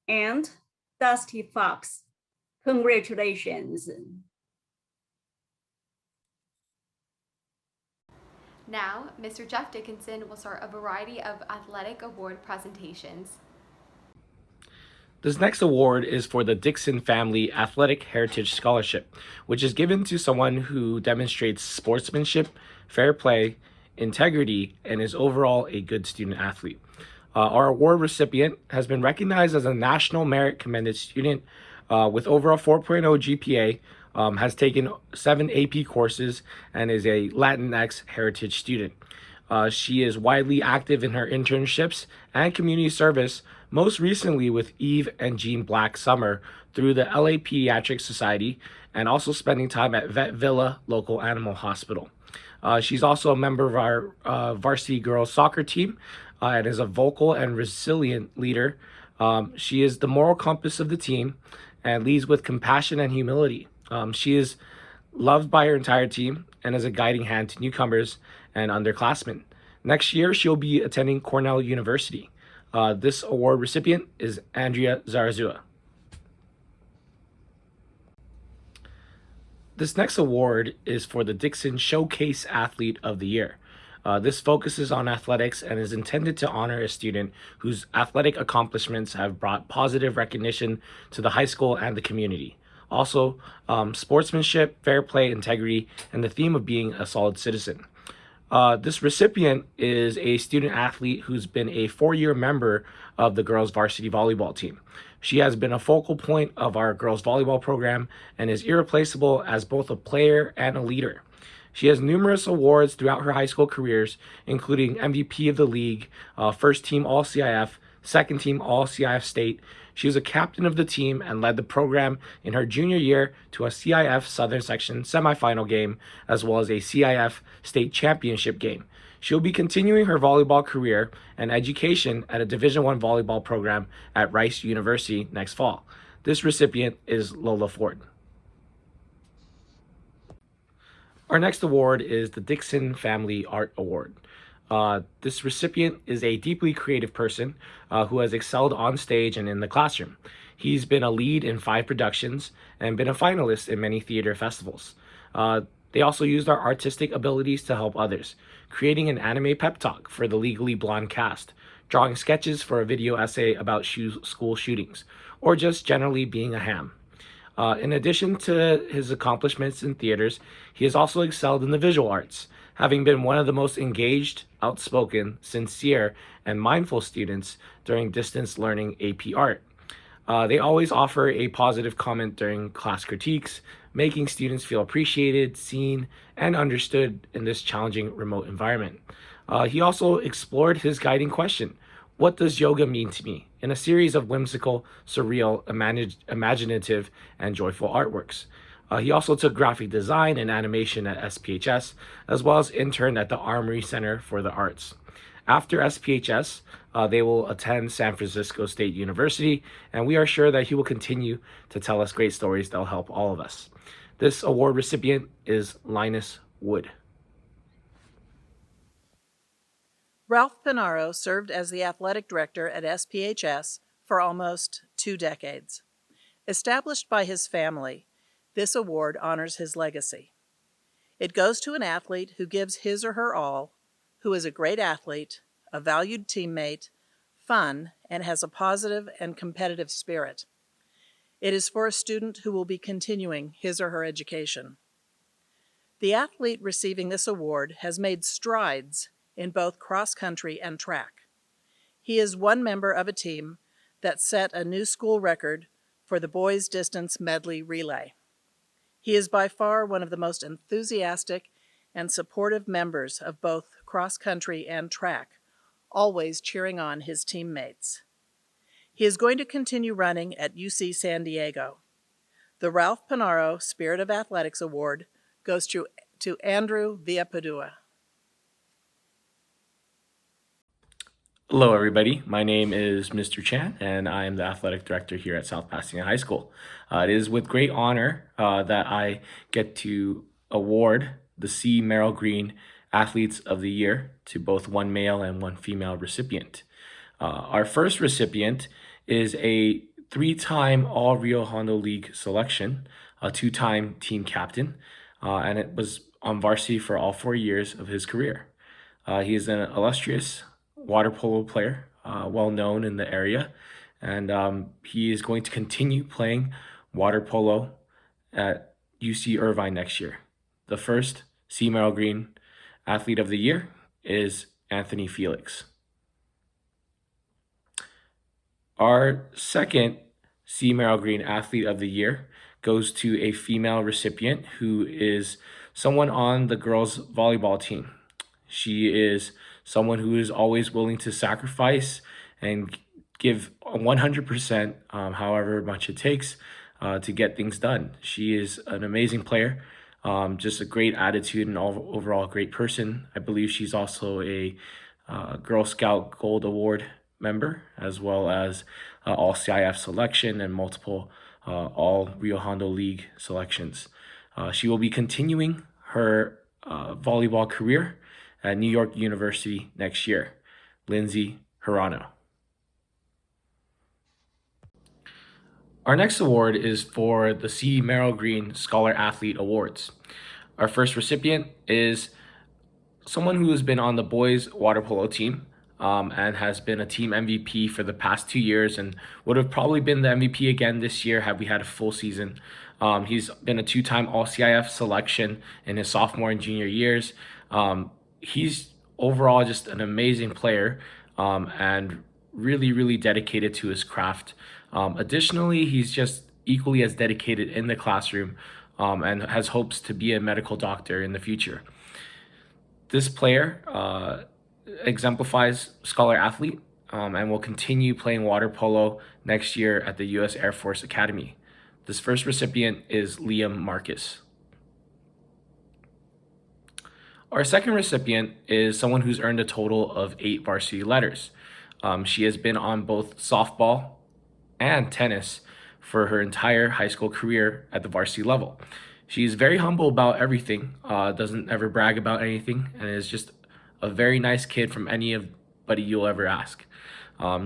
and Dusty Fox. Congratulations. Now, Mr. Jeff Dickinson will start a variety of athletic award presentations. This next award is for the Dixon Family Athletic Heritage Scholarship, which is given to someone who demonstrates sportsmanship, fair play, integrity, and is overall a good student athlete. Our award recipient has been recognized as a National Merit Commended Student with over a 4.0 GPA, has taken 7 AP courses, and is a Latinx heritage student. She is widely active in her internships and community service, most recently with Eve and Jean Black Summer through the LA Pediatric Society, and also spending time at Vet Villa Local Animal Hospital. She's also a member of our varsity girls soccer team and is a vocal and resilient leader. She is the moral compass of the team and leads with compassion and humility. She is loved by her entire team and is a guiding hand to newcomers and underclassmen. Next year, she'll be attending Cornell University. This award recipient is Andrea Zarazua. This next award is for the Dixon Showcase Athlete of the Year. This focuses on athletics and is intended to honor a student whose athletic accomplishments have brought positive recognition to the high school and the community. Also, sportsmanship, fair play, integrity, and the theme of being a solid citizen. This recipient is a student athlete who's been a 4-year member of the girls varsity volleyball team. She has been a focal point of our girls volleyball program and is irreplaceable as both a player and a leader. She has numerous awards throughout her high school careers, including MVP of the league, first team All-CIF, second team All-CIF state. She was a captain of the team and led the program in her junior year to a CIF Southern Section semifinal game, as well as a CIF state championship game. She'll be continuing her volleyball career and education at a Division I volleyball program at Rice University next fall. This recipient is Lola Ford. Our next award is the Dixon Family Art Award. This recipient is a deeply creative person who has excelled on stage and in the classroom. He's been a lead in 5 productions and been a finalist in many theater festivals. They also used our artistic abilities to help others, creating an anime pep talk for the Legally Blonde cast, drawing sketches for a video essay about school shootings, or just generally being a ham. In addition to his accomplishments in theaters, he has also excelled in the visual arts, having been one of the most engaged, outspoken, sincere, and mindful students during distance learning AP Art. They always offer a positive comment during class critiques, making students feel appreciated, seen, and understood in this challenging remote environment. He also explored his guiding question, "What does yoga mean to me?" in a series of whimsical, surreal, imaginative, and joyful artworks. He also took graphic design and animation at SPHS, as well as interned at the Armory Center for the Arts. After SPHS, they will attend San Francisco State University, and we are sure that he will continue to tell us great stories that will help all of us. This award recipient is Linus Wood. Ralph Pinaro served as the athletic director at SPHS for almost 2 decades. Established by his family, this award honors his legacy. It goes to an athlete who gives his or her all, who is a great athlete, a valued teammate, fun, and has a positive and competitive spirit. It is for a student who will be continuing his or her education. The athlete receiving this award has made strides in both cross country and track. He is one member of a team that set a new school record for the boys' distance medley relay. He is by far one of the most enthusiastic and supportive members of both cross country and track, always cheering on his teammates. He is going to continue running at UC San Diego. The Ralph Panaro Spirit of Athletics Award goes to Andrew Villapadua. Hello, everybody. My name is Mr. Chan, and I am the athletic director here at South Pasadena High School. It is with great honor that I get to award the C. Merrill Green Athletes of the Year to both one male and one female recipient. Our first recipient is a 3-time All-Rio Hondo League selection, a 2-time team captain, and it was on varsity for all 4 years of his career. He is an illustrious water polo player, well known in the area, and he is going to continue playing water polo at UC Irvine next year. The first C. Merrill Green Athlete of the Year is Anthony Felix. Our second C. Merrill Green Athlete of the Year goes to a female recipient who is someone on the girls' volleyball team. She is someone who is always willing to sacrifice and give 100%, however much it takes to get things done. She is an amazing player, just a great attitude and overall great person. I believe she's also a Girl Scout Gold Award member, as well as all CIF selection and multiple all Rio Hondo League selections. She will be continuing her volleyball career at New York University next year. Lindsay Hirano. Our next award is for the C. Merrill Green Scholar Athlete Awards. Our first recipient is someone who has been on the boys water polo team and has been a team MVP for the past 2 years and would have probably been the MVP again this year had we had a full season. He's been a 2-time All-CIF selection in his sophomore and junior years. He's overall just an amazing player and really, really dedicated to his craft. Additionally, he's just equally as dedicated in the classroom and has hopes to be a medical doctor in the future. This player exemplifies scholar athlete and will continue playing water polo next year at the U.S. Air Force Academy. This first recipient is Liam Marcus. Our second recipient is someone who's earned a total of 8 varsity letters. She has been on both softball and tennis for her entire high school career at the varsity level. She's very humble about everything, doesn't ever brag about anything, and is just a very nice kid from anybody you'll ever ask.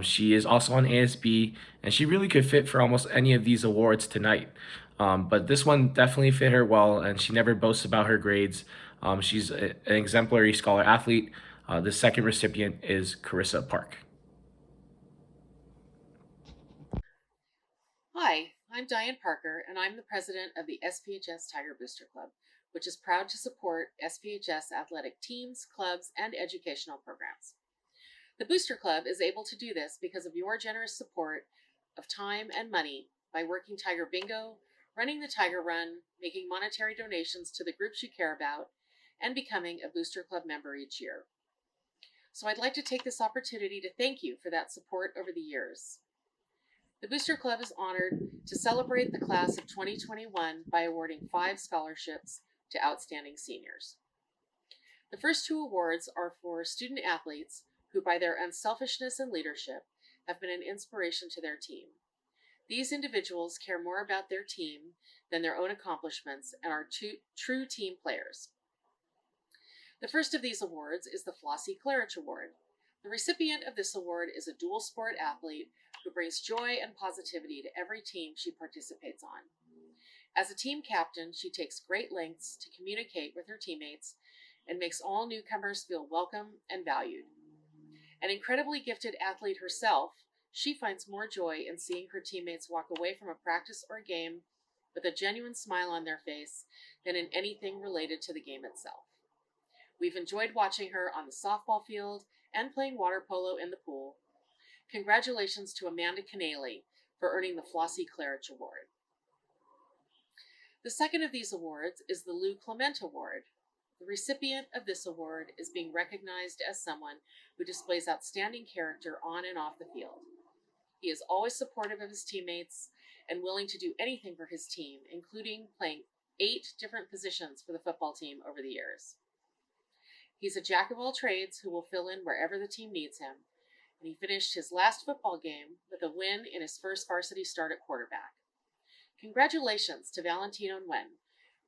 She is also on ASB, and she really could fit for almost any of these awards tonight. But this one definitely fit her well, and she never boasts about her grades. She's an exemplary scholar athlete. The second recipient is Carissa Park. Hi, I'm Diane Parker, and I'm the president of the SPHS Tiger Booster Club, which is proud to support SPHS athletic teams, clubs, and educational programs. The Booster Club is able to do this because of your generous support of time and money by working Tiger Bingo, running the Tiger Run, making monetary donations to the groups you care about, and becoming a Booster Club member each year. So I'd like to take this opportunity to thank you for that support over the years. The Booster Club is honored to celebrate the class of 2021 by awarding 5 scholarships to outstanding seniors. The first 2 awards are for student athletes who, by their unselfishness and leadership, have been an inspiration to their team. These individuals care more about their team than their own accomplishments and are true team players. The first of these awards is the Flossie Claridge Award. The recipient of this award is a dual sport athlete who brings joy and positivity to every team she participates on. As a team captain, she takes great lengths to communicate with her teammates and makes all newcomers feel welcome and valued. An incredibly gifted athlete herself, she finds more joy in seeing her teammates walk away from a practice or a game with a genuine smile on their face than in anything related to the game itself. We've enjoyed watching her on the softball field and playing water polo in the pool. Congratulations to Amanda Canale for earning the Flossie Claridge Award. The second of these awards is the Lou Clement Award. The recipient of this award is being recognized as someone who displays outstanding character on and off the field. He is always supportive of his teammates and willing to do anything for his team, including playing 8 different positions for the football team over the years. He's a jack of all trades who will fill in wherever the team needs him, and he finished his last football game with a win in his first varsity start at quarterback. Congratulations to Valentino and Wen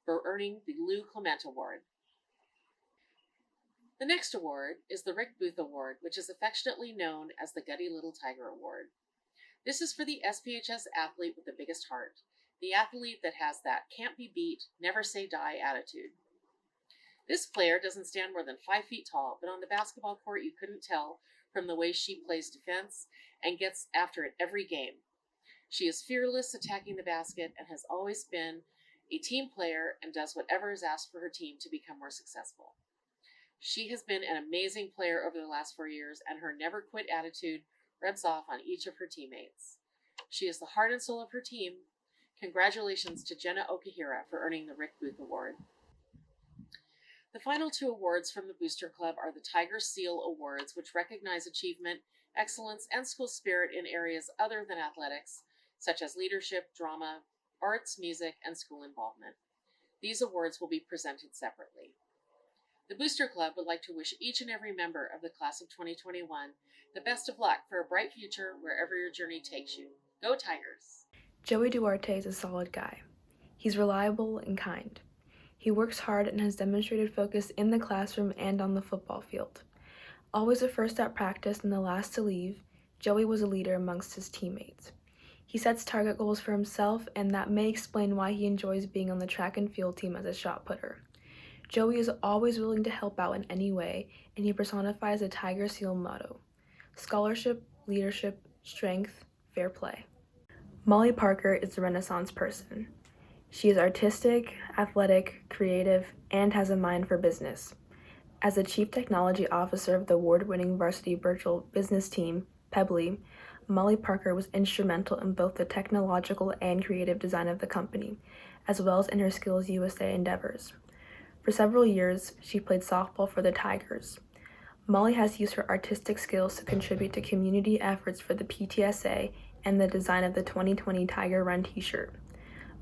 for earning the Lou Clement Award. The next award is the Rick Booth Award, which is affectionately known as the Gutty Little Tiger Award. This is for the SPHS athlete with the biggest heart, the athlete that has that can't be beat, never say die attitude. This player doesn't stand more than 5 feet tall, but on the basketball court you couldn't tell from the way she plays defense and gets after it every game. She is fearless attacking the basket and has always been a team player and does whatever is asked for her team to become more successful. She has been an amazing player over the last 4 years, and her never quit attitude rubs off on each of her teammates. She is the heart and soul of her team. Congratulations to Jenna Okihira for earning the Rick Booth Award. The final 2 awards from the Booster Club are the Tiger Seal Awards, which recognize achievement, excellence, and school spirit in areas other than athletics, such as leadership, drama, arts, music, and school involvement. These awards will be presented separately. The Booster Club would like to wish each and every member of the class of 2021 the best of luck for a bright future wherever your journey takes you. Go Tigers! Joey Duarte is a solid guy. He's reliable and kind. He works hard and has demonstrated focus in the classroom and on the football field. Always the first at practice and the last to leave, Joey was a leader amongst his teammates. He sets target goals for himself, and that may explain why he enjoys being on the track and field team as a shot putter. Joey is always willing to help out in any way, and he personifies the Tiger Seal motto: scholarship, leadership, strength, fair play. Molly Parker is a Renaissance person. She is artistic, athletic, creative, and has a mind for business. As the Chief Technology Officer of the award-winning varsity virtual business team, Pebbly, Molly Parker was instrumental in both the technological and creative design of the company, as well as in her Skills USA endeavors. For several years, she played softball for the Tigers. Molly has used her artistic skills to contribute to community efforts for the PTSA and the design of the 2020 Tiger Run t-shirt.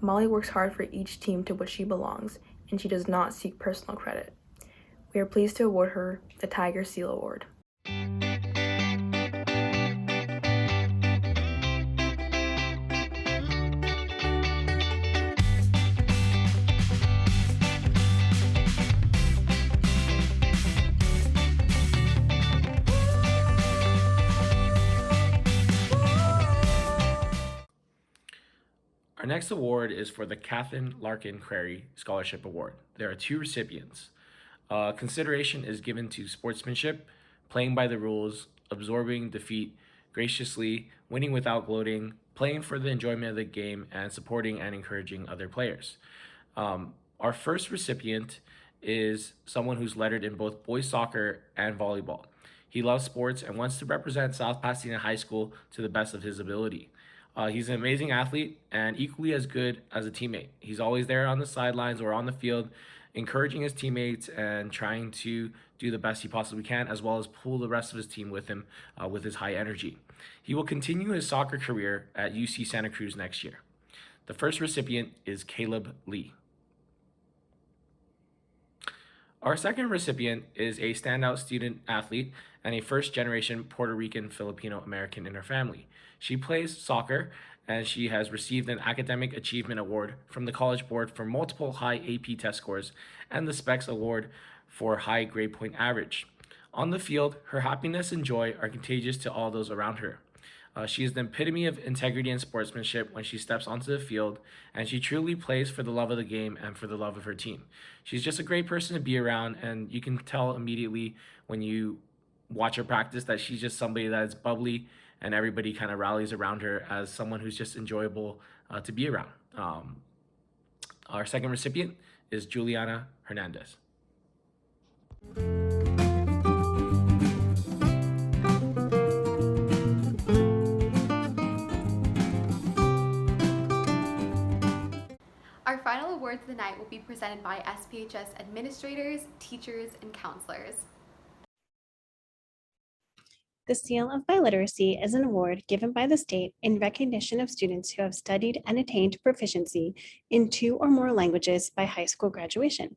Molly works hard for each team to which she belongs, and she does not seek personal credit. We are pleased to award her the Tiger Seal Award. Our next award is for the Catherine Larkin Crary Scholarship Award. There are 2 recipients. Consideration is given to sportsmanship, playing by the rules, absorbing defeat graciously, winning without gloating, playing for the enjoyment of the game, and supporting and encouraging other players. Our first recipient is someone who's lettered in both boys soccer and volleyball. He loves sports and wants to represent South Pasadena High School to the best of his ability. He's an amazing athlete and equally as good as a teammate. He's always there on the sidelines or on the field, encouraging his teammates and trying to do the best he possibly can, as well as pull the rest of his team with him with his high energy. He will continue his soccer career at UC Santa Cruz next year. The first recipient is Caleb Lee. Our second recipient is a standout student athlete and a first-generation Puerto Rican Filipino American in her family. She plays soccer, and she has received an Academic Achievement Award from the College Board for multiple high AP test scores and the SPECS Award for high grade point average. On the field, her happiness and joy are contagious to all those around her. She is the epitome of integrity and sportsmanship when she steps onto the field, and she truly plays for the love of the game and for the love of her team. She's just a great person to be around, and you can tell immediately when you watch her practice that she's just somebody that is bubbly, and everybody kind of rallies around her as someone who's just enjoyable to be around. Our second recipient is Juliana Hernandez. awards of the night will be presented by SPHS administrators, teachers, and counselors. The Seal of Biliteracy is an award given by the state in recognition of students who have studied and attained proficiency in 2 or more languages by high school graduation.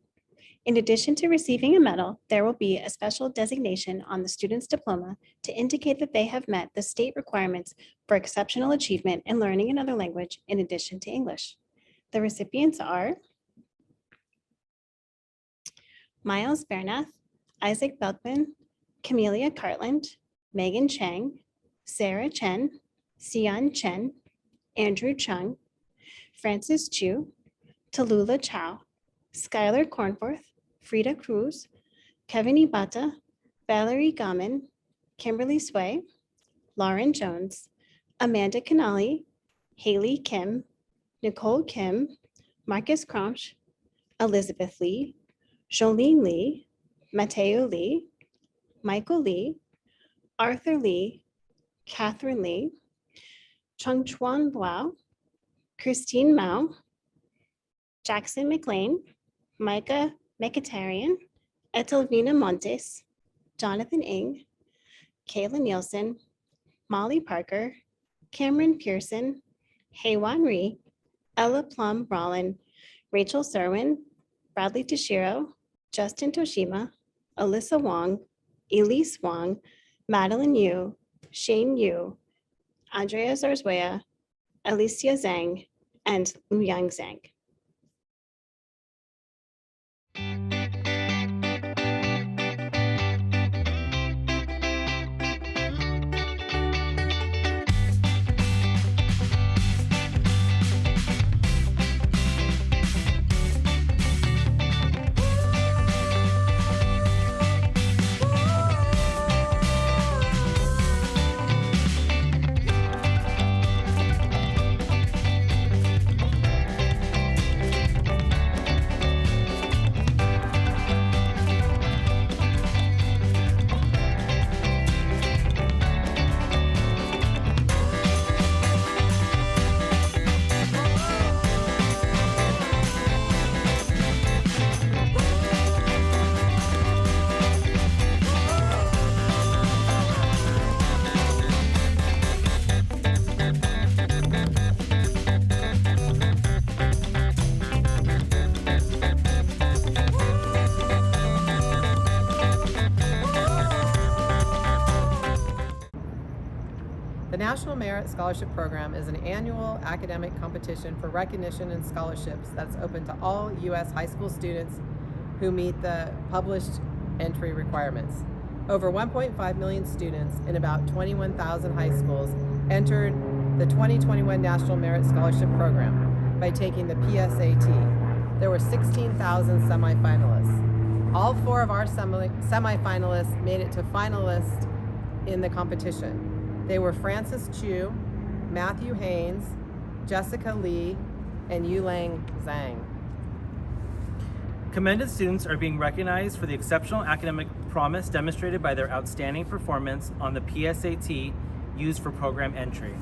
In addition to receiving a medal, there will be a special designation on the student's diploma to indicate that they have met the state requirements for exceptional achievement in learning another language in addition to English. The recipients are Miles Bernath, Isaac Belkman, Camelia Cartland, Megan Chang, Sarah Chen, Xian Chen, Andrew Chung, Francis Chu, Tallulah Chow, Skylar Cornforth, Frida Cruz, Kevin Ibata, Valerie Gaman, Kimberly Sway, Lauren Jones, Amanda Canali, Haley Kim, Nicole Kim, Marcus Cromsch, Elizabeth Lee, Jolene Lee, Mateo Lee, Michael Lee, Arthur Lee, Catherine Lee, Chung Chuan Bao, Christine Mao, Jackson McLean, Micah Mechatarian, Etelvina Montes, Jonathan Ng, Kayla Nielsen, Molly Parker, Cameron Pearson, Heywan Ree, Ella Plum Rollin, Rachel Serwin, Bradley Toshiro, Justin Toshima, Alyssa Wong, Elise Wong, Madeline Yu, Shane Yu, Andrea Zarzuela, Alicia Zhang, and Luyang Zhang. The National Merit Scholarship Program is an annual academic competition for recognition and scholarships that's open to all U.S. high school students who meet the published entry requirements. Over 1.5 million students in about 21,000 high schools entered the 2021 National Merit Scholarship Program by taking the PSAT. There were 16,000 semifinalists. All 4 of our semifinalists made it to finalists in the competition. They were Francis Chu, Matthew Haynes, Jessica Lee, and Yulang Zhang. Commended students are being recognized for the exceptional academic promise demonstrated by their outstanding performance on the PSAT used for program entry.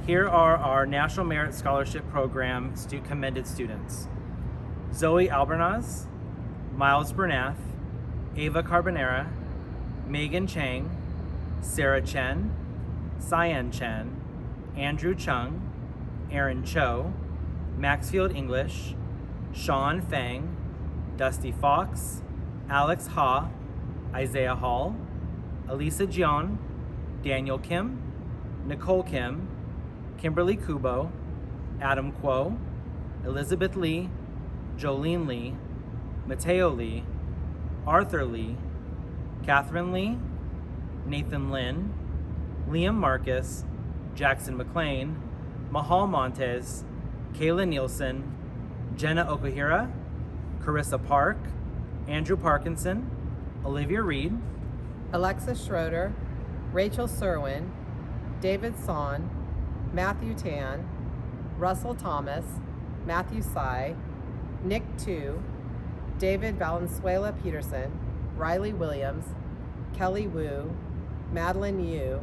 Here are our National Merit Scholarship Program commended students: Zoe Albernaz, Miles Bernath, Ava Carbonera, Megan Chang, Sarah Chen, Cyan Chen, Andrew Chung, Aaron Cho, Maxfield English, Sean Fang, Dusty Fox, Alex Ha, Isaiah Hall, Elisa Jion, Daniel Kim, Nicole Kim, Kimberly Kubo, Adam Kuo, Elizabeth Lee, Jolene Lee, Mateo Lee, Arthur Lee, Catherine Lee, Nathan Lin, Liam Marcus, Jackson McLean, Mahal Montes, Kayla Nielsen, Jenna Okuhira, Carissa Park, Andrew Parkinson, Olivia Reed, Alexis Schroeder, Rachel Serwin, David Son, Matthew Tan, Russell Thomas, Matthew Tsai, Nick Tu, David Valenzuela Peterson, Riley Williams, Kelly Wu, Madeline Yu,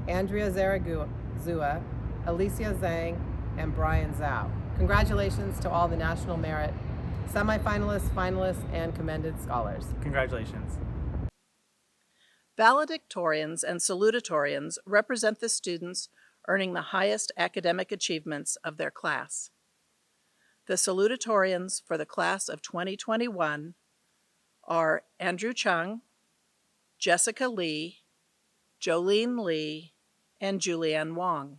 Andrea Zaragoza, Alicia Zhang, and Brian Zhao. Congratulations to all the National Merit semifinalists, finalists, and commended scholars. Congratulations. Valedictorians and salutatorians represent the students earning the highest academic achievements of their class. The salutatorians for the class of 2021 are Andrew Chung, Jessica Lee, Jolene Lee, and Julianne Wang.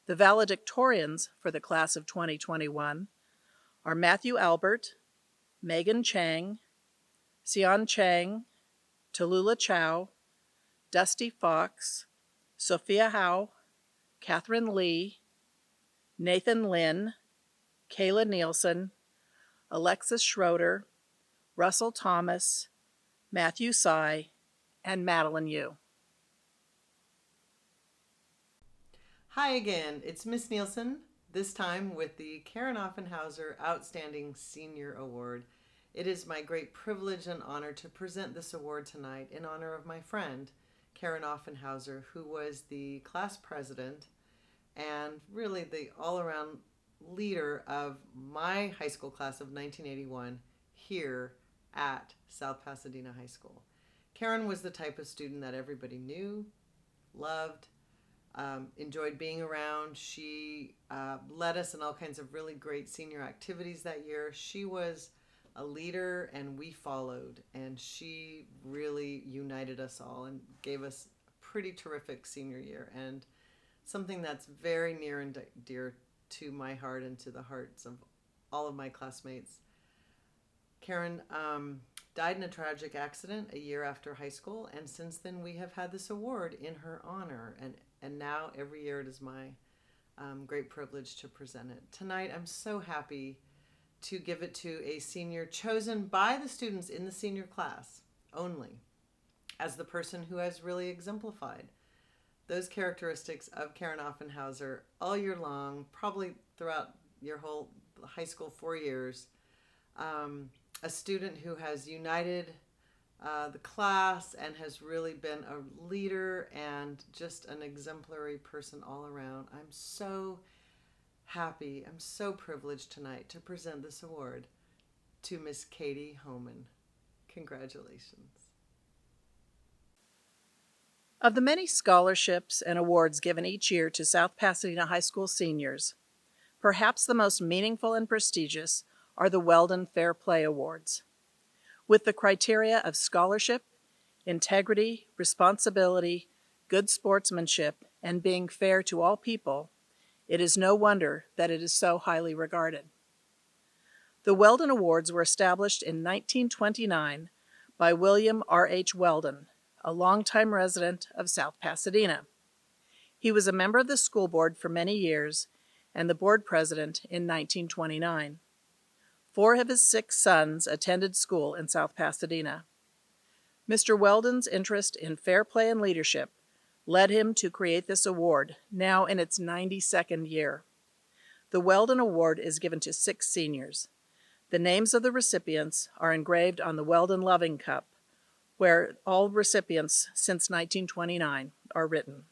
The valedictorians for the class of 2021 are Matthew Albert, Megan Chang, Xian Chang, Tallulah Chow, Dusty Fox, Sophia Howe, Catherine Lee, Nathan Lin, Kayla Nielsen, Alexis Schroeder, Russell Thomas, Matthew Sy, and Madeline Yu. Hi again, it's Miss Nielsen, this time with the Karen Offenhauser Outstanding Senior Award. It is my great privilege and honor to present this award tonight in honor of my friend, Karen Offenhauser, who was the class president and really the all-around leader of my high school class of 1981 here at South Pasadena High School. Karen was the type of student that everybody knew, loved, enjoyed being around. She led us in all kinds of really great senior activities that year. She was a leader and we followed, and she really united us all and gave us a pretty terrific senior year, and something that's very near and dear to my heart and to the hearts of all of my classmates. Karen died in a tragic accident a year after high school, and since then we have had this award in her honor, and now every year it is my great privilege to present it. Tonight I'm so happy to give it to a senior chosen by the students in the senior class only as the person who has really exemplified those characteristics of Karen Offenhauser all year long, probably throughout your whole high school 4 years. A student who has united the class and has really been a leader and just an exemplary person all around. I'm so happy, I'm so privileged tonight to present this award to Miss Katie Homan. Congratulations. Of the many scholarships and awards given each year to South Pasadena High School seniors, perhaps the most meaningful and prestigious are the Weldon Fair Play Awards. With the criteria of scholarship, integrity, responsibility, good sportsmanship, and being fair to all people, it is no wonder that it is so highly regarded. The Weldon Awards were established in 1929 by William R.H. Weldon, a longtime resident of South Pasadena. He was a member of the school board for many years and the board president in 1929. 4 of his 6 sons attended school in South Pasadena. Mr. Weldon's interest in fair play and leadership led him to create this award, now in its 92nd year. The Weldon Award is given to 6 seniors. The names of the recipients are engraved on the Weldon Loving Cup, where all recipients since 1929 are written.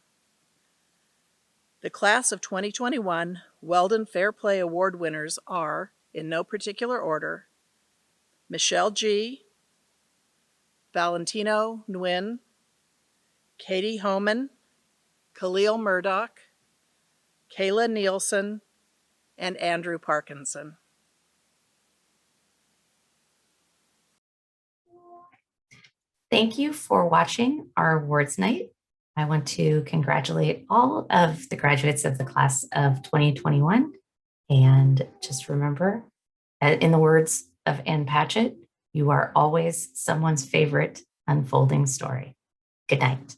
The class of 2021 Weldon Fair Play Award winners are, in no particular order, Michelle G., Valentino Nguyen, Katie Homan, Khalil Murdoch, Kayla Nielsen, and Andrew Parkinson. Thank you for watching our awards night. I want to congratulate all of the graduates of the class of 2021. And just remember, in the words of Ann Patchett, you are always someone's favorite unfolding story. Good night.